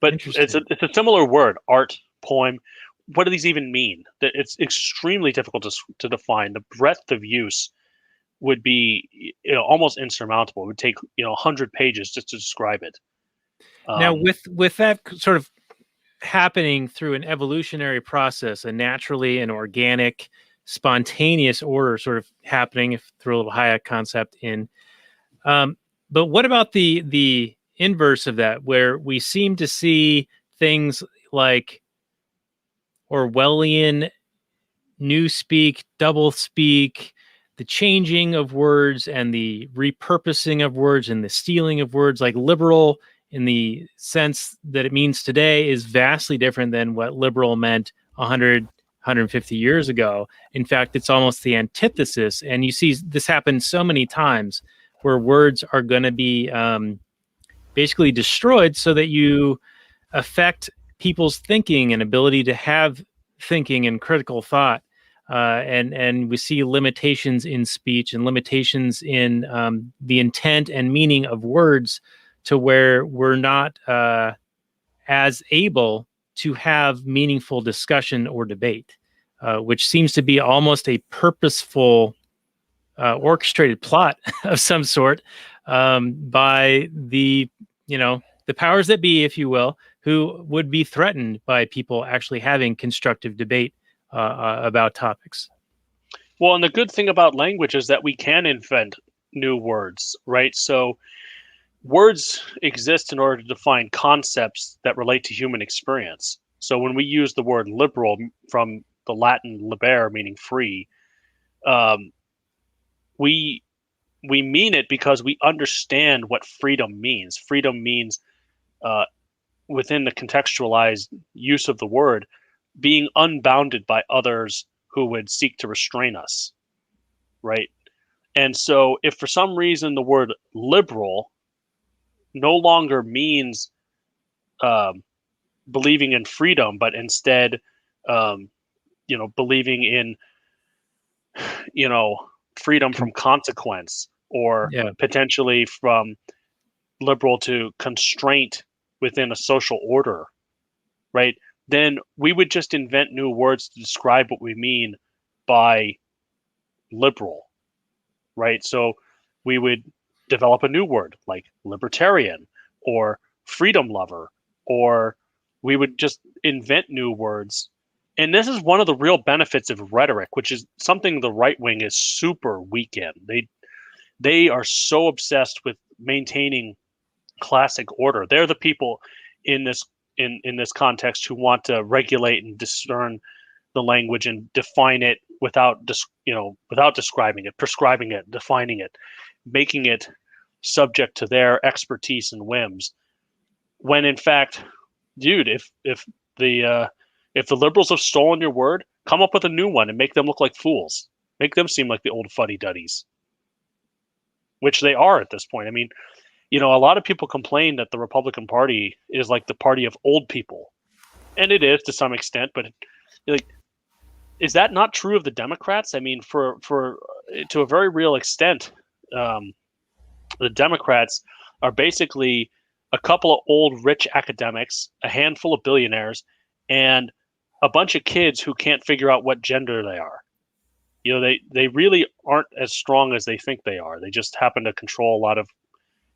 but it's Interesting. a similar word, art, poem. What do these even mean? That it's extremely difficult to define. The breadth of use would be almost insurmountable. It would take 100 pages just to describe it. Now, with that sort of happening through an evolutionary process, a naturally and organic, spontaneous order sort of happening, if throw a little Hayek concept in. But what about the inverse of that, where we seem to see things like Orwellian newspeak, doublespeak, the changing of words and the repurposing of words and the stealing of words, like liberal in the sense that it means today is vastly different than what liberal meant 100, 150 years ago. In fact, it's almost the antithesis. And you see this happen so many times where words are going to be basically destroyed so that you affect people's thinking and ability to have thinking and critical thought. And we see limitations in speech and limitations in the intent and meaning of words, to where we're not as able to have meaningful discussion or debate, which seems to be almost a purposeful orchestrated plot of some sort by the powers that be, if you will, who would be threatened by people actually having constructive debate about topics. Well, and the good thing about language is that we can invent new words, right? So words exist in order to define concepts that relate to human experience. So when we use the word liberal from the Latin libere, meaning free, we mean it because we understand what freedom means. Freedom means, within the contextualized use of the word, being unbounded by others who would seek to restrain us, right? And so if for some reason the word liberal no longer means believing in freedom, but instead, believing in, freedom from consequence, or potentially from liberal to constraint within a social order, right? Then we would just invent new words to describe what we mean by liberal, right? So we would develop a new word like libertarian or freedom lover, or we would just invent new words. And this is one of the real benefits of rhetoric, which is something the right wing is super weak in. They are so obsessed with maintaining classic order. They're the people in this context who want to regulate and discern the language and define it without describing it, prescribing it, defining it, making it subject to their expertise and whims. When in fact, dude, if the liberals have stolen your word, come up with a new one and make them look like fools. Make them seem like the old fuddy-duddies, which they are at this point. I mean, a lot of people complain that the Republican Party is like the party of old people, and it is to some extent. But is that not true of the Democrats? I mean, for to a very real extent, the Democrats are basically a couple of old rich academics, a handful of billionaires, and a bunch of kids who can't figure out what gender they are. They really aren't as strong as they think they are. They just happen to control a lot of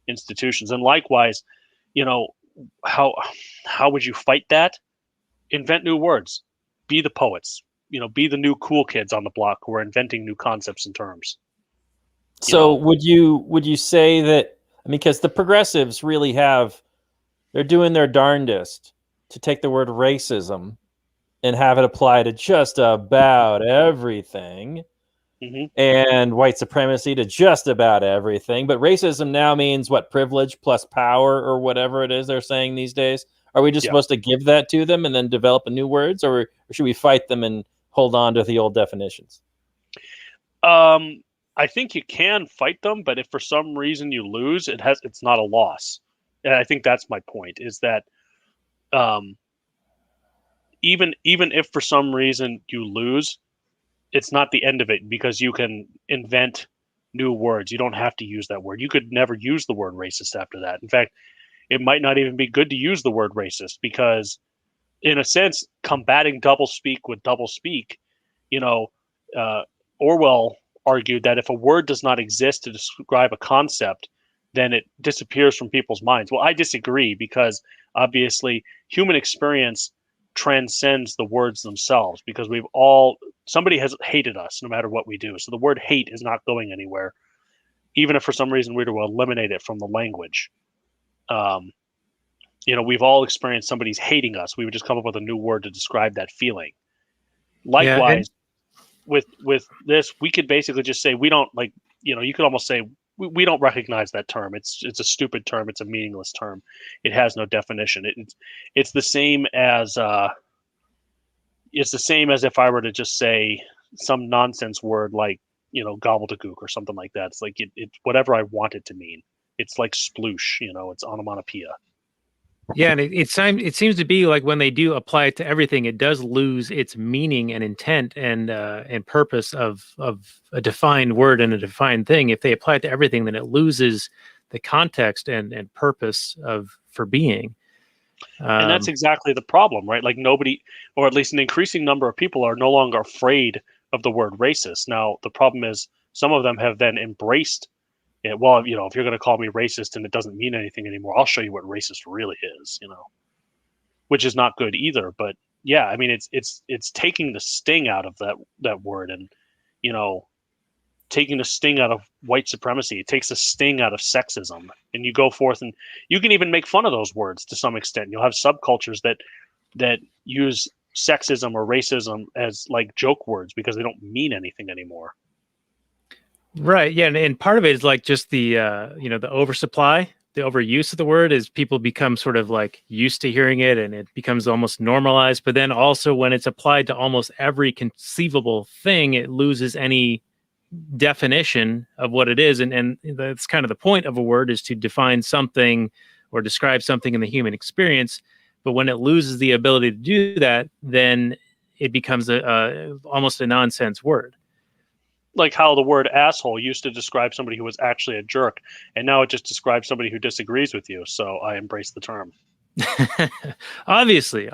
institutions. And likewise, how would you fight that? Invent new words. Be the poets. Be the new cool kids on the block who are inventing new concepts and terms. So would you say that, because the progressives really they're doing their darndest to take the word racism and have it apply to just about everything, and white supremacy to just about everything. But racism now means what? Privilege plus power, or whatever it is they're saying these days. Are we just supposed to give that to them and then develop new words, or should we fight them and hold on to the old definitions? I think you can fight them, but if for some reason you lose, it's not a loss. And I think that's my point, is that even if for some reason you lose, it's not the end of it, because you can invent new words. You don't have to use that word. You could never use the word racist after that. In fact, it might not even be good to use the word racist, because in a sense, combating doublespeak with doublespeak, you know, Orwell argued that if a word does not exist to describe a concept, then it disappears from people's minds. Well, I disagree, because obviously human experience transcends the words themselves, because somebody has hated us no matter what we do. So the word hate is not going anywhere, even if for some reason we were to eliminate it from the language. We've all experienced somebody's hating us. We would just come up with a new word to describe that feeling. Likewise, with this, we could basically just say we don't like. You could almost say we don't recognize that term. It's a stupid term. It's a meaningless term. It has no definition. It's the same as if I were to just say some nonsense word like gobbledygook or something like that. It's like it whatever I want it to mean. It's like sploosh. It's onomatopoeia. Yeah, and it seems to be like when they do apply it to everything, it does lose its meaning and intent and purpose of a defined word and a defined thing. If they apply it to everything, then it loses the context and purpose for being. And that's exactly the problem, right? Like nobody, or at least an increasing number of people, are no longer afraid of the word racist. Now, the problem is some of them have then embraced it. Well, if you're going to call me racist and it doesn't mean anything anymore, I'll show you what racist really is, which is not good either. But yeah, I mean, it's taking the sting out of that word, and taking the sting out of white supremacy. It takes the sting out of sexism, and you go forth and you can even make fun of those words to some extent. You'll have subcultures that use sexism or racism as like joke words because they don't mean anything anymore. Right. Yeah. And part of it is like just the the oversupply, the overuse of the word, is people become sort of like used to hearing it and it becomes almost normalized. But then also when it's applied to almost every conceivable thing, it loses any definition of what it is. And that's kind of the point of a word, is to define something or describe something in the human experience. But when it loses the ability to do that, then it becomes almost a nonsense word. Like how the word asshole used to describe somebody who was actually a jerk, and now it just describes somebody who disagrees with you. So I embrace the term. Obviously.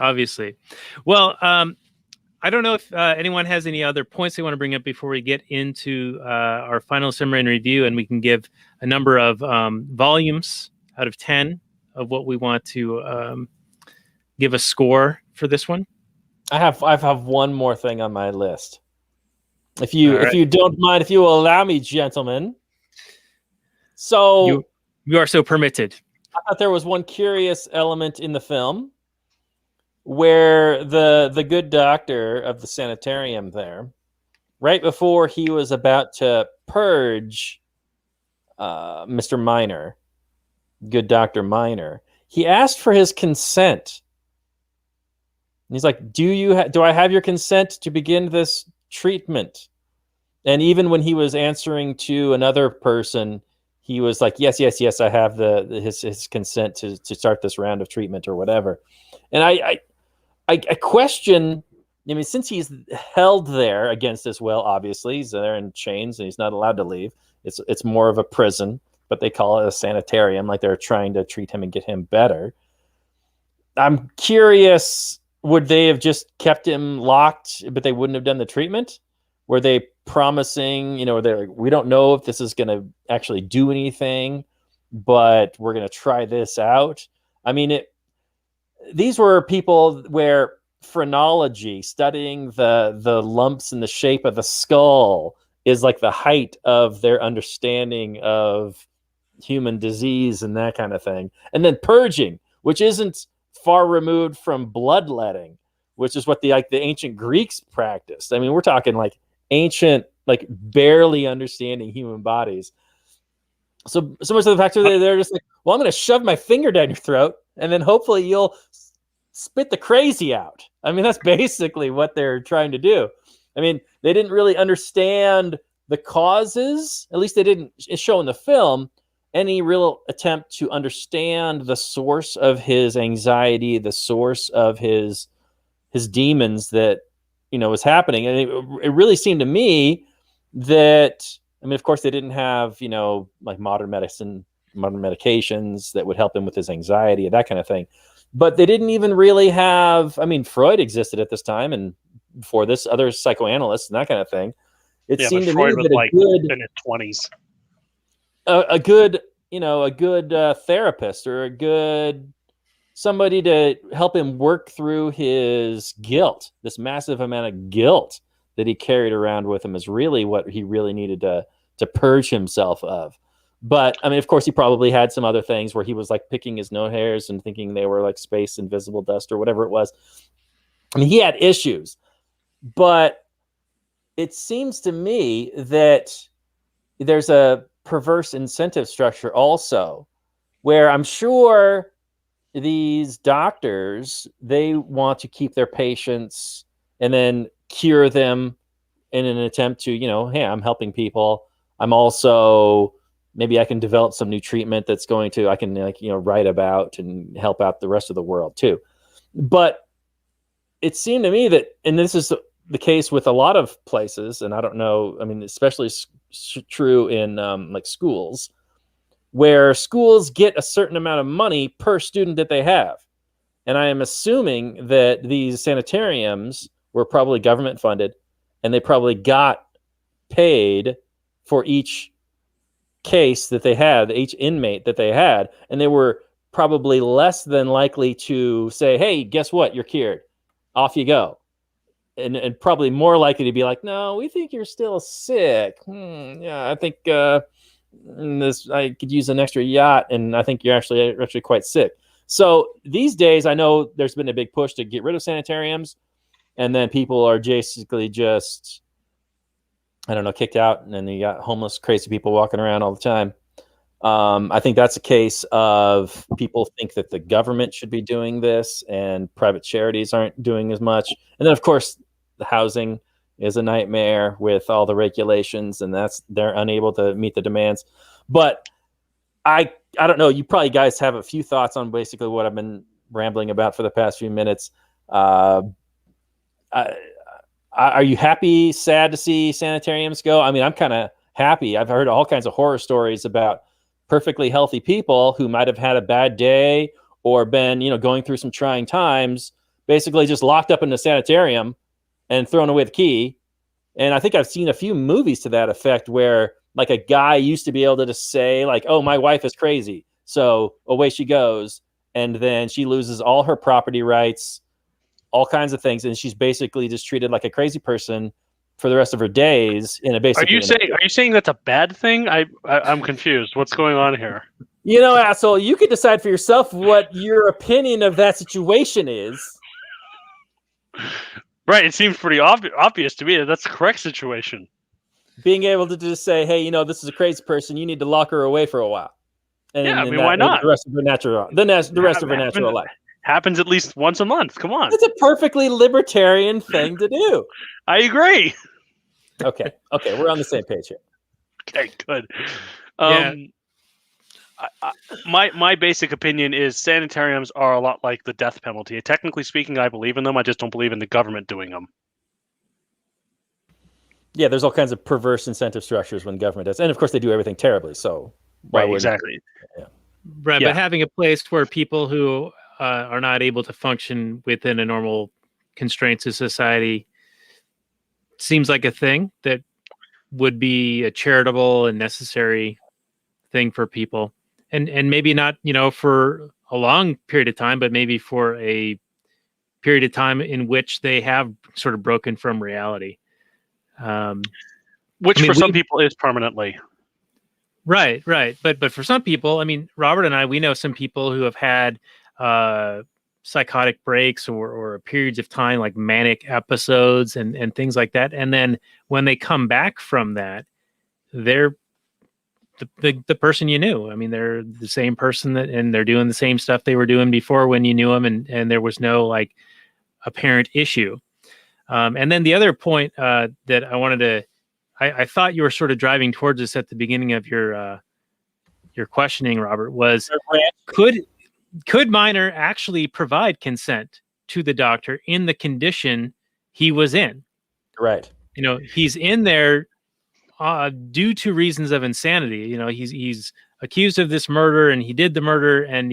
Well, I don't know if anyone has any other points they want to bring up before we get into our final summary and review, and we can give a number of volumes out of 10 of what we want to give a score for this one. I have one more thing on my list. If you don't mind, if you will allow me, gentlemen. So you are so permitted. I thought there was one curious element in the film where the good doctor of the sanitarium there, right before he was about to purge Mr. Miner, good Dr. Miner, he asked for his consent. And he's like, do I have your consent to begin this treatment? And even when he was answering to another person, he was like, yes, I have his consent to start this round of treatment or whatever. And I question, I mean, since he's held there against his will, obviously he's there in chains and he's not allowed to leave. It's more of a prison, but they call it a sanitarium, like they're trying to treat him and get him better. I'm curious, would they have just kept him locked, but they wouldn't have done the treatment? Were they promising, they're like, we don't know if this is going to actually do anything, but we're going to try this out? I mean, these were people where phrenology, studying the lumps in the shape of the skull, is like the height of their understanding of human disease and that kind of thing. And then purging, which isn't far removed from bloodletting, which is what the ancient Greeks practiced. I mean, we're talking like ancient, like barely understanding human bodies. So much of the fact that they're just like, well, I'm going to shove my finger down your throat, and then hopefully you'll spit the crazy out. I mean, that's basically what they're trying to do. I mean, they didn't really understand the causes. At least they didn't show in the film any real attempt to understand the source of his anxiety, the source of his demons that was happening. And it really seemed to me that, I mean, of course they didn't have, like modern medications that would help him with his anxiety and that kind of thing. But they didn't even really have, I mean, Freud existed at this time, and before this, other psychoanalysts and that kind of thing. It seemed to Freud me was that like in his 20s. a good therapist, or a good somebody to help him work through his guilt, this massive amount of guilt that he carried around with him, is really what he really needed to purge himself of. But I mean, of course, he probably had some other things where he was like picking his nose hairs and thinking they were like space invisible dust or whatever it was. I mean, he had issues, but it seems to me that there's a perverse incentive structure also, where I'm sure these doctors, they want to keep their patients and then cure them in an attempt to, hey, I'm helping people. I'm also, maybe I can develop some new treatment that's going to, I can write about and help out the rest of the world too. But it seemed to me that, and this is the case with a lot of places, and I don't know, I mean, especially true in like schools, where schools get a certain amount of money per student that they have. And I am assuming that these sanitariums were probably government funded, and they probably got paid for each case that they had, each inmate that they had. And they were probably less than likely to say, hey, guess what? You're cured. Off you go. And probably more likely to be like, no, we think you're still sick. Yeah, I think I could use an extra yacht, and I think you're actually quite sick. So these days, I know there's been a big push to get rid of sanitariums, and then people are basically just, I don't know, kicked out, and then you got homeless, crazy people walking around all the time. I think that's a case of people think that the government should be doing this, and private charities aren't doing as much. And then, of course, the housing is a nightmare with all the regulations, and they're unable to meet the demands. But I don't know. You probably guys have a few thoughts on basically what I've been rambling about for the past few minutes. Are you happy, sad to see sanitariums go? I mean, I'm kind of happy. I've heard all kinds of horror stories about perfectly healthy people who might have had a bad day or been, going through some trying times, basically just locked up in the sanitarium and thrown away the key. And I think I've seen a few movies to that effect where like a guy used to be able to just say like, oh, my wife is crazy, so away she goes. And then she loses all her property rights, all kinds of things. And she's basically just treated like a crazy person for the rest of her days in a basic. Are you saying that's a bad thing? I'm confused. What's going on here? Asshole, you can decide for yourself what your opinion of that situation is. Right. It seems pretty obvious to me that that's the correct situation. Being able to just say, hey, this is a crazy person. You need to lock her away for a while. And why not? The rest of her natural life. Happens at least once a month. Come on. It's a perfectly libertarian thing to do. I agree. Okay, we're on the same page here. Okay, good. Yeah. My basic opinion is sanitariums are a lot like the death penalty. Technically speaking, I believe in them. I just don't believe in the government doing them. Yeah, there's all kinds of perverse incentive structures when government does, and of course they do everything terribly. So why would exactly? Yeah. Right, Yeah. but having a place where people who are not able to function within a normal constraints of society seems like a thing that would be a charitable and necessary thing for people, and maybe not for a long period of time, but maybe for a period of time in which they have sort of broken from reality, which for some people is permanently. Right. But for some people, I mean, Robert and I, we know some people who have had psychotic breaks or periods of time like manic episodes and things like that. And then when they come back from that, they're the person you knew. I mean, they're the same person and they're doing the same stuff they were doing before when you knew them, and there was no like apparent issue. And then the other point that I wanted to, I thought you were sort of driving towards this at the beginning of your questioning, Robert, was could Minor actually provide consent to the doctor in the condition he was in. Right. He's in there due to reasons of insanity. He's accused of this murder, and he did the murder, and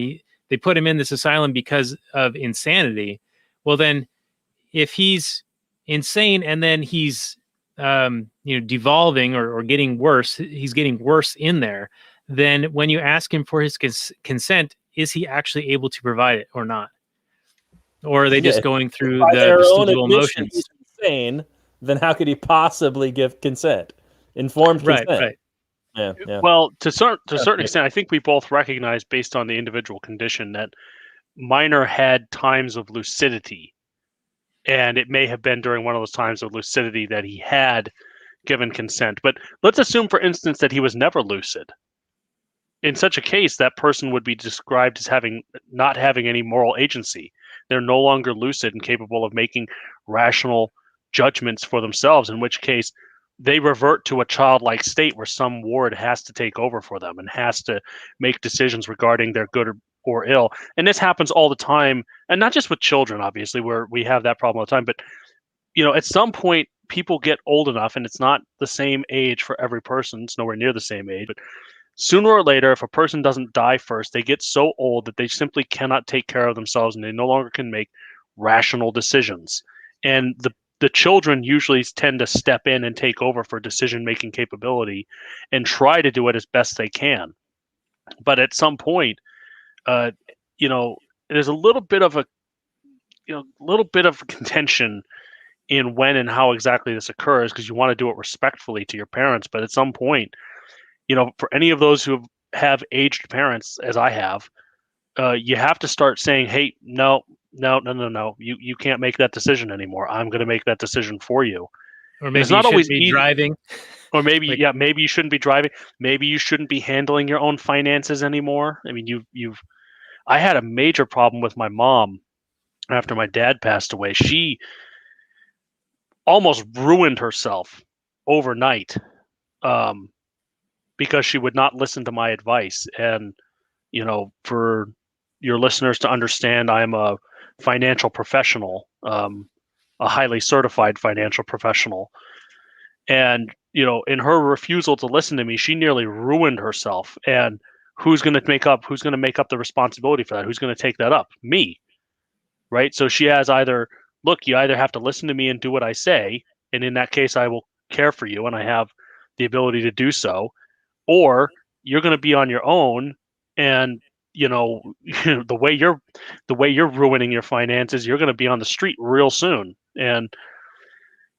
they put him in this asylum because of insanity. Well, then, if he's insane and then he's devolving or getting worse, he's getting worse in there. Then when you ask him for his consent, is he actually able to provide it or not? Or are they just going through by the their own vestigial admission emotions? he's insane, then how could he possibly give consent? Informed consent. Right. Yeah. Well, to a certain extent, I think we both recognize, based on the individual condition, that Minor had times of lucidity, and it may have been during one of those times of lucidity that he had given consent. But let's assume, for instance, that he was never lucid. In such a case, that person would be described as not having any moral agency. They're no longer lucid and capable of making rational judgments for themselves, in which case they revert to a childlike state where some ward has to take over for them and has to make decisions regarding their good or ill. And this happens all the time, and not just with children, obviously, where we have that problem all the time, but at some point people get old enough, and it's not the same age for every person. It's nowhere near the same age, but sooner or later, if a person doesn't die first, they get so old that they simply cannot take care of themselves, and they no longer can make rational decisions. And the children usually tend to step in and take over for decision-making capability and try to do it as best they can. But at some point, there's a little bit of contention in when and how exactly this occurs, because you want to do it respectfully to your parents. But at some point, for any of those who have aged parents, as I have, you have to start saying, hey, no, you can't make that decision anymore. I'm going to make that decision for you. Or maybe it's not always be driving. Or maybe maybe you shouldn't be driving. Maybe you shouldn't be handling your own finances anymore. I mean, I had a major problem with my mom after my dad passed away. She almost ruined herself overnight because she would not listen to my advice. And for your listeners to understand, I am a financial professional, a highly certified financial professional. And, in her refusal to listen to me, she nearly ruined herself. And who's going to make up the responsibility for that? Who's going to take that up? Me. Right. So she has you either have to listen to me and do what I say, and in that case, I will care for you, and I have the ability to do so, or you're going to be on your own. And the way you're ruining your finances, you're going to be on the street real soon. And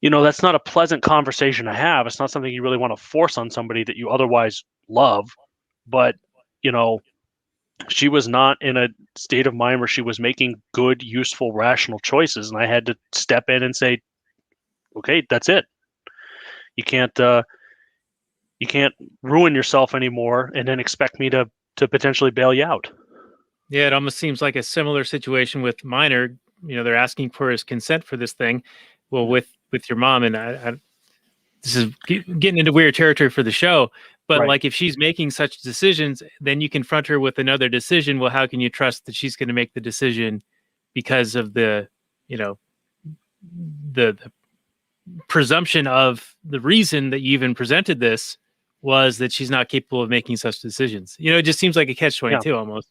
that's not a pleasant conversation to have. It's not something you really want to force on somebody that you otherwise love. But she was not in a state of mind where she was making good, useful, rational choices, and I had to step in and say, okay, that's it. You can't ruin yourself anymore and then expect me to potentially bail you out. Yeah, it almost seems like a similar situation with Minor. They're asking for his consent for this thing. Well, with your mom, and I this is getting into weird territory for the show, but Right. Like if she's making such decisions, then you confront her with another decision. Well, how can you trust that she's going to make the decision because of the presumption of the reason that you even presented this was that she's not capable of making such decisions? It just seems like a catch-22 almost.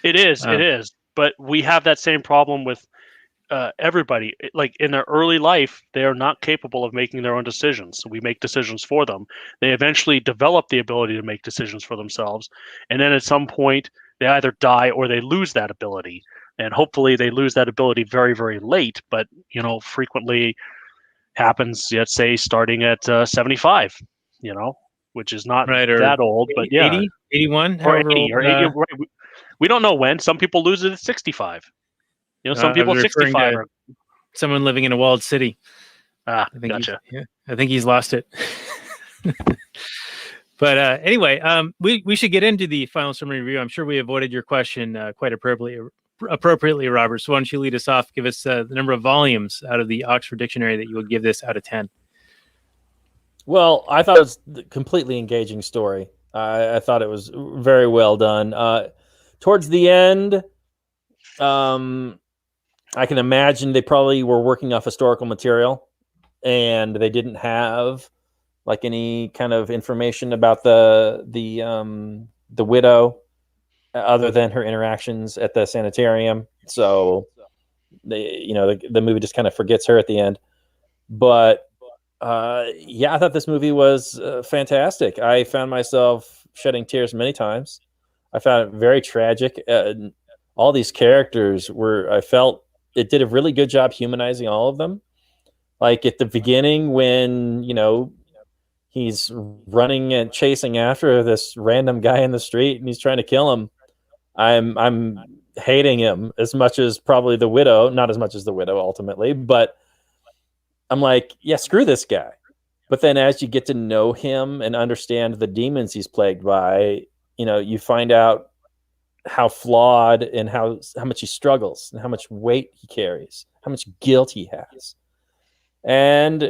It is. But we have that same problem with everybody. Like in their early life, they are not capable of making their own decisions. We make decisions for them. They eventually develop the ability to make decisions for themselves. And then at some point, they either die or they lose that ability. And hopefully they lose that ability very, very late. But, frequently happens, let's say, starting at 75, which is not that old, 80, but yeah. 80, 81, or 80, or 80, right. We don't know when. Some people lose it at 65. Some people 65 are someone living in a walled city. I think gotcha. I think he's lost it. But anyway, we should get into the final summary review. I'm sure we avoided your question quite appropriately, Robert. So why don't you lead us off? Give us the number of volumes out of the Oxford Dictionary that you would give this out of 10. Well, I thought it was a completely engaging story. I thought it was very well done. Towards the end, I can imagine they probably were working off historical material, and they didn't have like any kind of information about the widow other than her interactions at the sanitarium. So the movie just kind of forgets her at the end. But yeah, I thought this movie was fantastic. I found myself shedding tears many times. I found it very tragic. All these characters I felt it did a really good job humanizing all of them. Like at the beginning when, he's running and chasing after this random guy in the street and he's trying to kill him. I'm hating him as much as probably the widow, not as much as the widow ultimately, but I'm like, yeah, screw this guy. But then as you get to know him and understand the demons he's plagued by, you find out how flawed and how much he struggles and how much weight he carries, how much guilt he has. And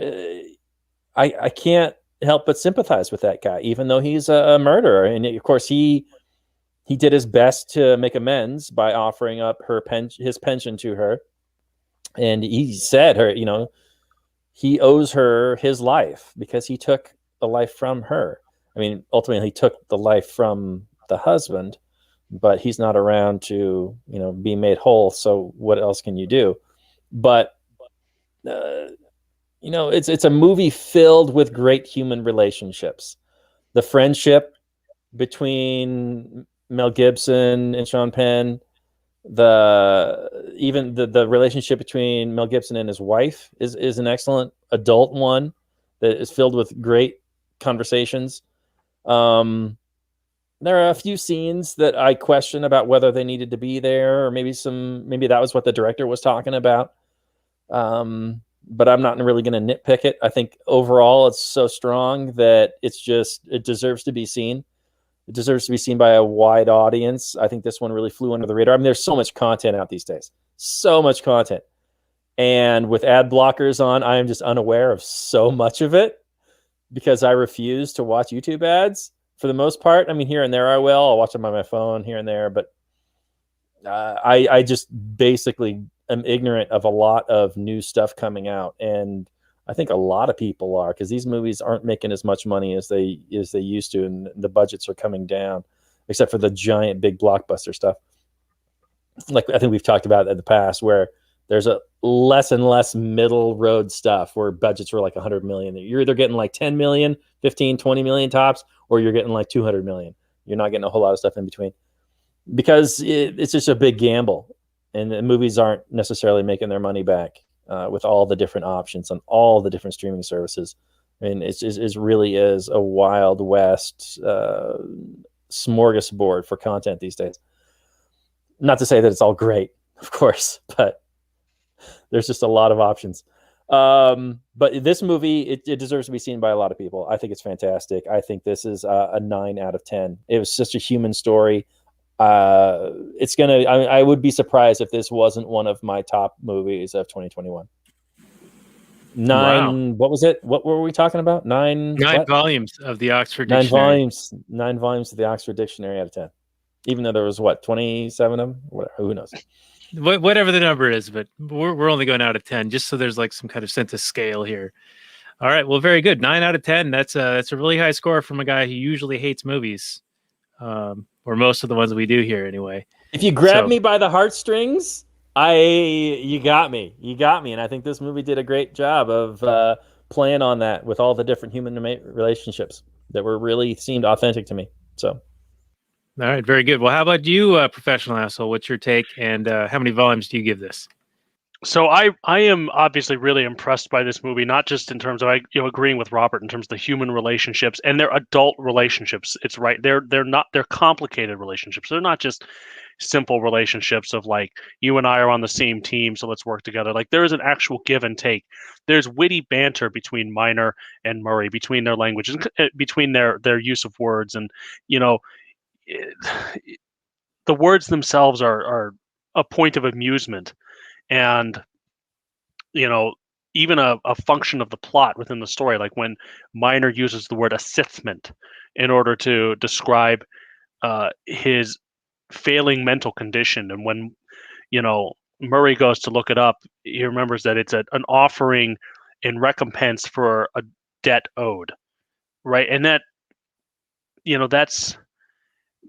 I can't help but sympathize with that guy, even though he's a murderer. And of course, he did his best to make amends by offering up his pension to her. And he said he owes her his life because he took the life from her. I mean, ultimately, he took the life from the husband, but he's not around to, be made whole. So what else can you do? But, it's a movie filled with great human relationships. The friendship between Mel Gibson and Sean Penn, even the relationship between Mel Gibson and his wife is an excellent adult one that is filled with great conversations. There are a few scenes that I question about whether they needed to be there, or maybe that was what the director was talking about. But I'm not really going to nitpick it. I think overall it's so strong that it deserves to be seen. It deserves to be seen by a wide audience. I think this one really flew under the radar. I mean, there's so much content out these days. So much content. And with ad blockers on, I am just unaware of so much of it because I refuse to watch YouTube ads for the most part. I mean, here and there I will. I'll watch them on my phone here and there. But I just basically am ignorant of a lot of new stuff coming out. And I think a lot of people are, because these movies aren't making as much money as they used to, and the budgets are coming down, except for the giant big blockbuster stuff. Like I think we've talked about in the past, where there's a less and less middle road stuff where budgets were like 100 million. You're either getting like 10 million, 15, 20 million tops, or you're getting like 200 million. You're not getting a whole lot of stuff in between because it's just a big gamble, and the movies aren't necessarily making their money back. With all the different options on all the different streaming services. I mean, it really is a Wild West smorgasbord for content these days. Not to say that it's all great, of course, but there's just a lot of options. But this movie, it deserves to be seen by a lot of people. I think it's fantastic. I think this is a 9 out of 10. It was such a human story. I would be surprised if this wasn't one of my top movies of 2021. Wow. What was it? What were we talking about? Nine volumes of the Oxford Nine Dictionary. Nine volumes of the Oxford Dictionary out of 10. Even though there was 27 of them? Whatever, who knows? Whatever the number is, but we're only going out of 10, just so there's like some kind of sense of scale here. All right, well, very good. 9 out of 10. That's a really high score from a guy who usually hates movies. Or most of the ones we do here anyway. If you grab me by the heartstrings, you got me. And I think this movie did a great job of playing on that with all the different human relationships that really seemed authentic to me. So, all right, very good. Well, how about you, Professional Asshole? What's your take, and how many volumes do you give this? So I am obviously really impressed by this movie, not just in terms of agreeing with Robert in terms of the human relationships and their adult relationships. It's right. They're complicated relationships. They're not just simple relationships of like, you and I are on the same team, so let's work together. Like there is an actual give and take. There's witty banter between Miner and Murray, between their languages, between their use of words, and the words themselves are a point of amusement. And even a function of the plot within the story, like when Miner uses the word assessment in order to describe his failing mental condition, and when Murray goes to look it up, he remembers that it's an offering in recompense for a debt owed, right? And that, that's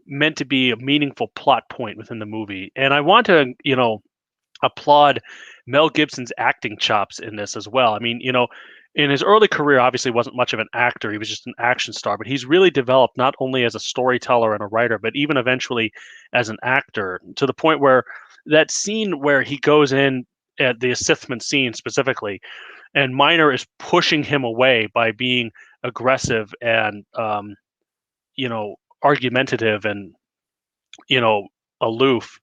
meant to be a meaningful plot point within the movie. And I want to, applaud Mel Gibson's acting chops in this as well. I mean, in his early career, obviously wasn't much of an actor. He was just an action star, but he's really developed not only as a storyteller and a writer, but even eventually as an actor, to the point where that scene where he goes in at the Sithman scene specifically, and Miner is pushing him away by being aggressive and, argumentative and, aloof.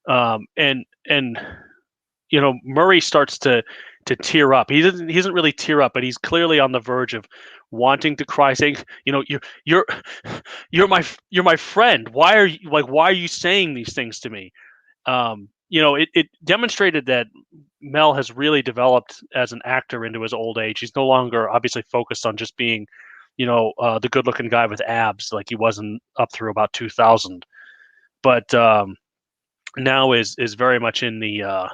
And Murray starts to tear up. He doesn't really tear up, but he's clearly on the verge of wanting to cry, saying, you're you're my friend. Why are you saying these things to me? It demonstrated that Mel has really developed as an actor into his old age. He's no longer obviously focused on just being, the good-looking guy with abs like he wasn't up through about 2000, but now is very much in the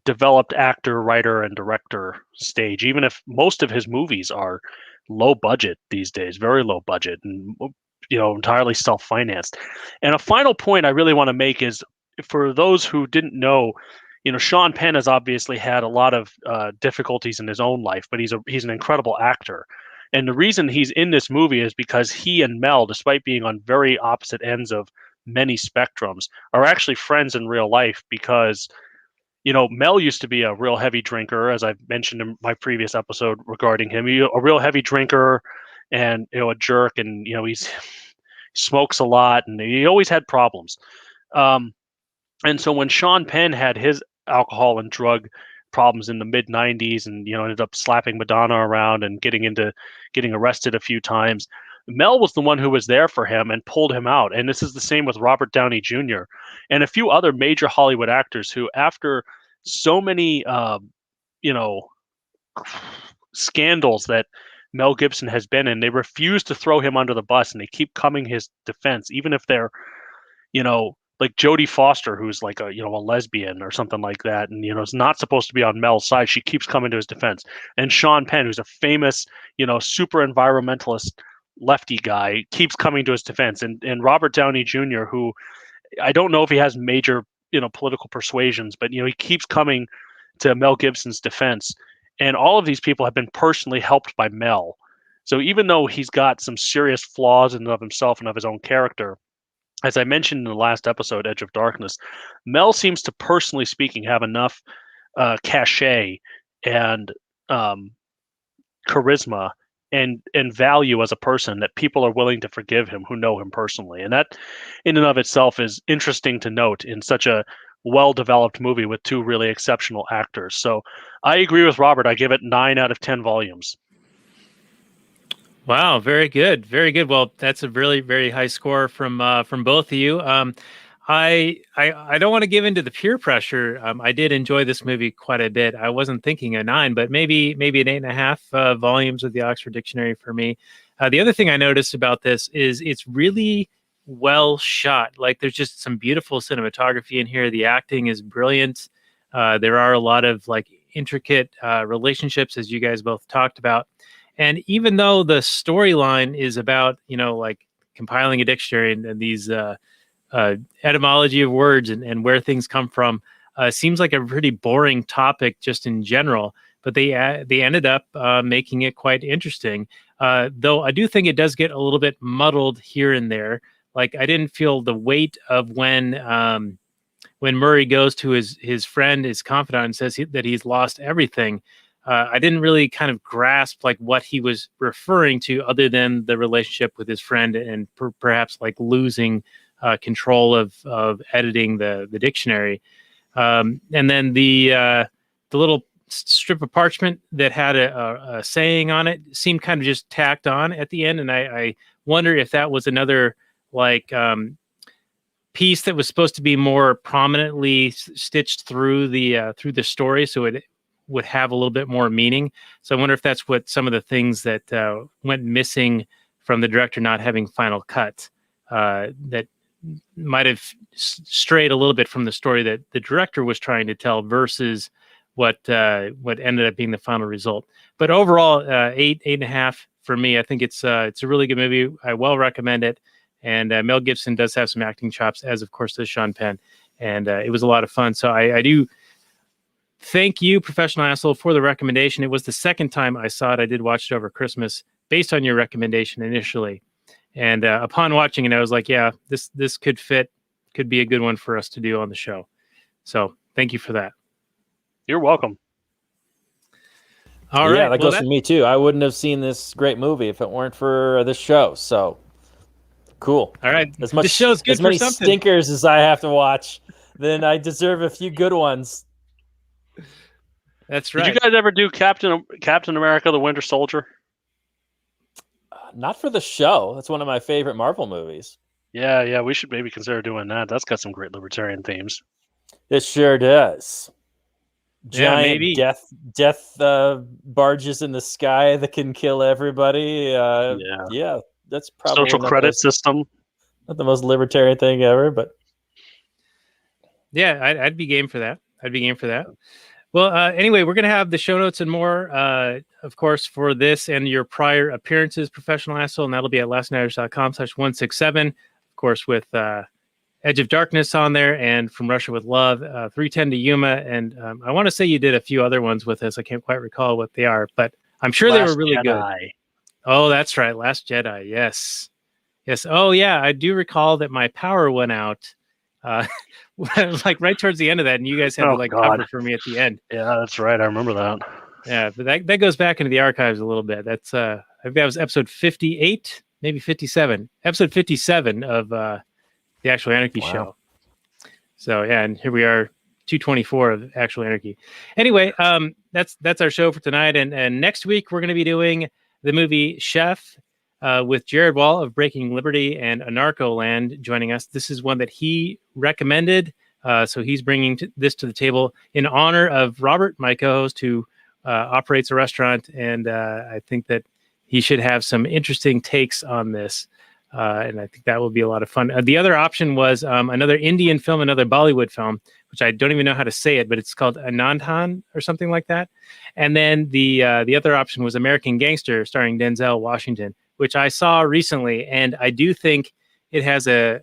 developed actor, writer, and director stage. Even if most of his movies are low budget these days, very low budget, and entirely self-financed. And a final point I really want to make is, for those who didn't know, Sean Penn has obviously had a lot of difficulties in his own life, but he's an incredible actor. And the reason he's in this movie is because he and Mel, despite being on very opposite ends of many spectrums, are actually friends in real life, because Mel used to be a real heavy drinker, as I've mentioned in my previous episode regarding him. A real heavy drinker and a jerk, and he smokes a lot, and he always had problems. And so when Sean Penn had his alcohol and drug problems in the mid 90s, and ended up slapping Madonna around and getting arrested a few times, Mel was the one who was there for him and pulled him out. And this is the same with Robert Downey Jr. and a few other major Hollywood actors who, after so many scandals that Mel Gibson has been in, they refuse to throw him under the bus, and they keep coming his defense, even if they're like Jodie Foster, who's like a lesbian or something like that, and is not supposed to be on Mel's side. She keeps coming to his defense. And Sean Penn, who's a famous super environmentalist lefty guy, keeps coming to his defense. And Robert Downey Jr., who I don't know if he has major political persuasions, but he keeps coming to Mel Gibson's defense. And all of these people have been personally helped by Mel. So even though he's got some serious flaws in and of himself and of his own character, as I mentioned in the last episode, Edge of Darkness, Mel seems to, personally speaking, have enough cachet and charisma and value as a person that people are willing to forgive him who know him personally. And that in and of itself is interesting to note in such a well-developed movie with two really exceptional actors. So I agree with Robert. I give it 9 out of 10 volumes. Wow, very good, very good. Well, that's a really very high score from both of you. I don't want to give into the peer pressure. I did enjoy this movie quite a bit. I wasn't thinking a 9, but maybe an 8.5 volumes of the Oxford Dictionary for me. The other thing I noticed about this is it's really well shot. Like, there's just some beautiful cinematography in here. The acting is brilliant. There are a lot of like intricate relationships, as you guys both talked about. And even though the storyline is about, like compiling a dictionary and these etymology of words and where things come from, seems like a pretty boring topic just in general, but they ended up making it quite interesting. Though I do think it does get a little bit muddled here and there. Like, I didn't feel the weight of when Murray goes to his friend, his confidant, and says that he's lost everything. I didn't really kind of grasp like what he was referring to, other than the relationship with his friend and perhaps like losing control of editing the dictionary. And then the little strip of parchment that had a saying on it seemed kind of just tacked on at the end. And I wonder if that was another like piece that was supposed to be more prominently stitched through the story, so it would have a little bit more meaning. So I wonder if that's what some of the things that went missing from the director not having final cut, that might have strayed a little bit from the story that the director was trying to tell versus what ended up being the final result. But overall, 8.5 for me. I think it's a really good movie. I well recommend it. And Mel Gibson does have some acting chops, as of course does Sean Penn. And it was a lot of fun. So I do thank you, Professional Asshole, for the recommendation. It was the second time I saw it. I did watch it over Christmas based on your recommendation initially. And upon watching it, I was like, yeah, this could be a good one for us to do on the show. So thank you for that. You're welcome. All right. Yeah, that goes for me too. I wouldn't have seen this great movie if it weren't for this show. So cool. All right. As much, this show's good as many for something. stinkers as I have to watch, then I deserve a few good ones. That's right. Did you guys ever do Captain America: The Winter Soldier? Not for the show. That's one of my favorite Marvel movies. Yeah, we should maybe consider doing that. That's got some great libertarian themes. It sure does. Giant maybe. death barges in the sky that can kill everybody. Yeah, that's probably social credit system. Not the most libertarian thing ever, but yeah, I'd be game for that. Well, anyway, we're going to have the show notes and more, of course, for this and your prior appearances, Professional Asshole, and that'll be at lastnighters.com/167, of course, with Edge of Darkness on there and From Russia with Love, 310 to Yuma. And I want to say you did a few other ones with us. I can't quite recall what they are, but I'm sure they were really good. Oh, that's right. Last Jedi. Yes. Oh, yeah. I do recall that my power went out like right towards the end of that. And you guys had to cover for me at the end. Yeah, that's right. I remember that. Yeah, but that goes back into the archives a little bit. That's I think that was episode 58, maybe 57. Episode 57 of the Actual Anarchy show. So yeah, and here we are, 224 of Actual Anarchy. Anyway, that's our show for tonight, and next week we're going to be doing the movie Chef with Jared Wall of Breaking Liberty and Anarcholand joining us. This is one that he recommended, so he's bringing this to the table in honor of Robert, my co-host, who operates a restaurant, and I think that he should have some interesting takes on this. And I think that will be a lot of fun. The other option was another Indian film, another Bollywood film, which I don't even know how to say it, but it's called Anandhan or something like that. And then the other option was American Gangster, starring Denzel Washington, which I saw recently, and I do think it has a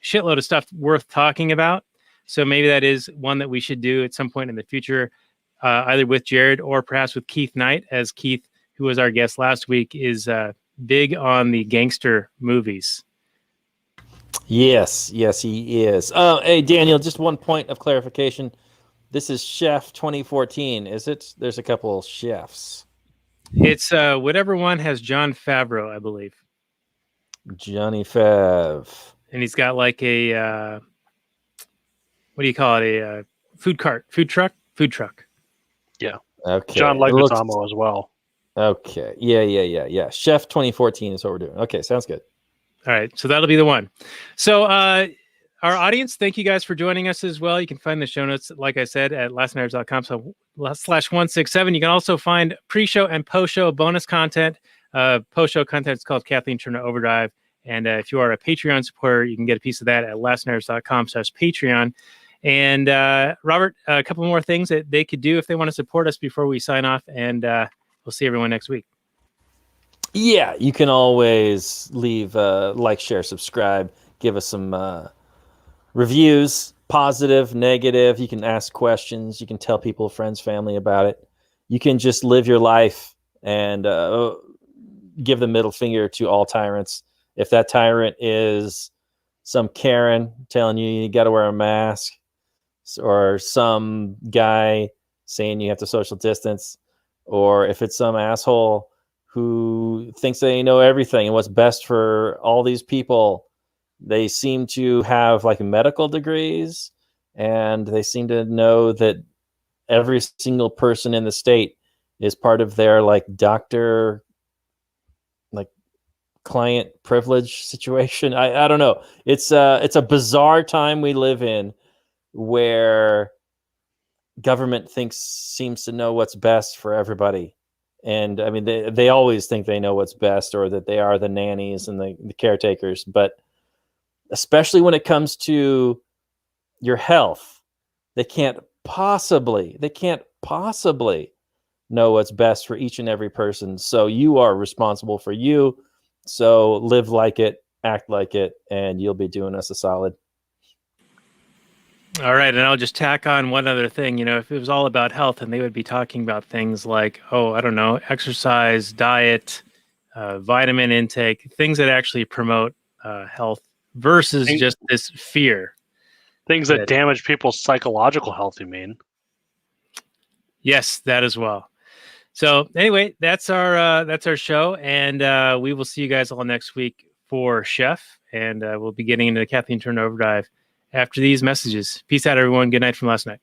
shitload of stuff worth talking about. So maybe that is one that we should do at some point in the future, either with Jared or perhaps with Keith Knight, as Keith, who was our guest last week, is big on the gangster movies. Yes, he is. Hey, Daniel, just one point of clarification. This is Chef 2014, is it? There's a couple chefs. It's whatever one has Jon Favreau, I believe. Johnny Fav. And he's got like a, what do you call it? A food truck? Yeah. Okay. John Leguizamo as well. Okay. Yeah. Chef 2014 is what we're doing. Okay, sounds good. All right, so that'll be the one. So our audience, thank you guys for joining us as well. You can find the show notes, like I said, at lastnighters.com/167. You can also find pre-show and post-show bonus content. Post-show content is called Kathleen Turner Overdrive. And if you are a Patreon supporter, you can get a piece of that at lastnighters.com/Patreon. And Robert, a couple more things that they could do if they want to support us before we sign off. And we'll see everyone next week. Yeah, you can always leave like, share, subscribe, give us some reviews, positive, negative. You can ask questions. You can tell people, friends, family about it. You can just live your life and give the middle finger to all tyrants. If that tyrant is some Karen telling you got to wear a mask, or some guy saying you have to social distance, or if it's some asshole who thinks they know everything and what's best for all these people. They seem to have like medical degrees, and they seem to know that every single person in the state is part of their like doctor, like client privilege situation. I don't know. It's a bizarre time we live in, where government seems to know what's best for everybody. And I mean, they always think they know what's best, or that they are the nannies and the caretakers. But especially when it comes to your health. They can't possibly know what's best for each and every person. So you are responsible for you. So live like it, act like it, and you'll be doing us a solid. All right, and I'll just tack on one other thing. If it was all about health, and they would be talking about things like, I don't know, exercise, diet, vitamin intake, things that actually promote health versus just this fear. Things that damage people's psychological health, you mean? Yes, that as well. So anyway, that's our show, and we will see you guys all next week for Chef, and we'll be getting into the Kathleen Turner Overdrive after these messages. Peace out, everyone. Good night from last night.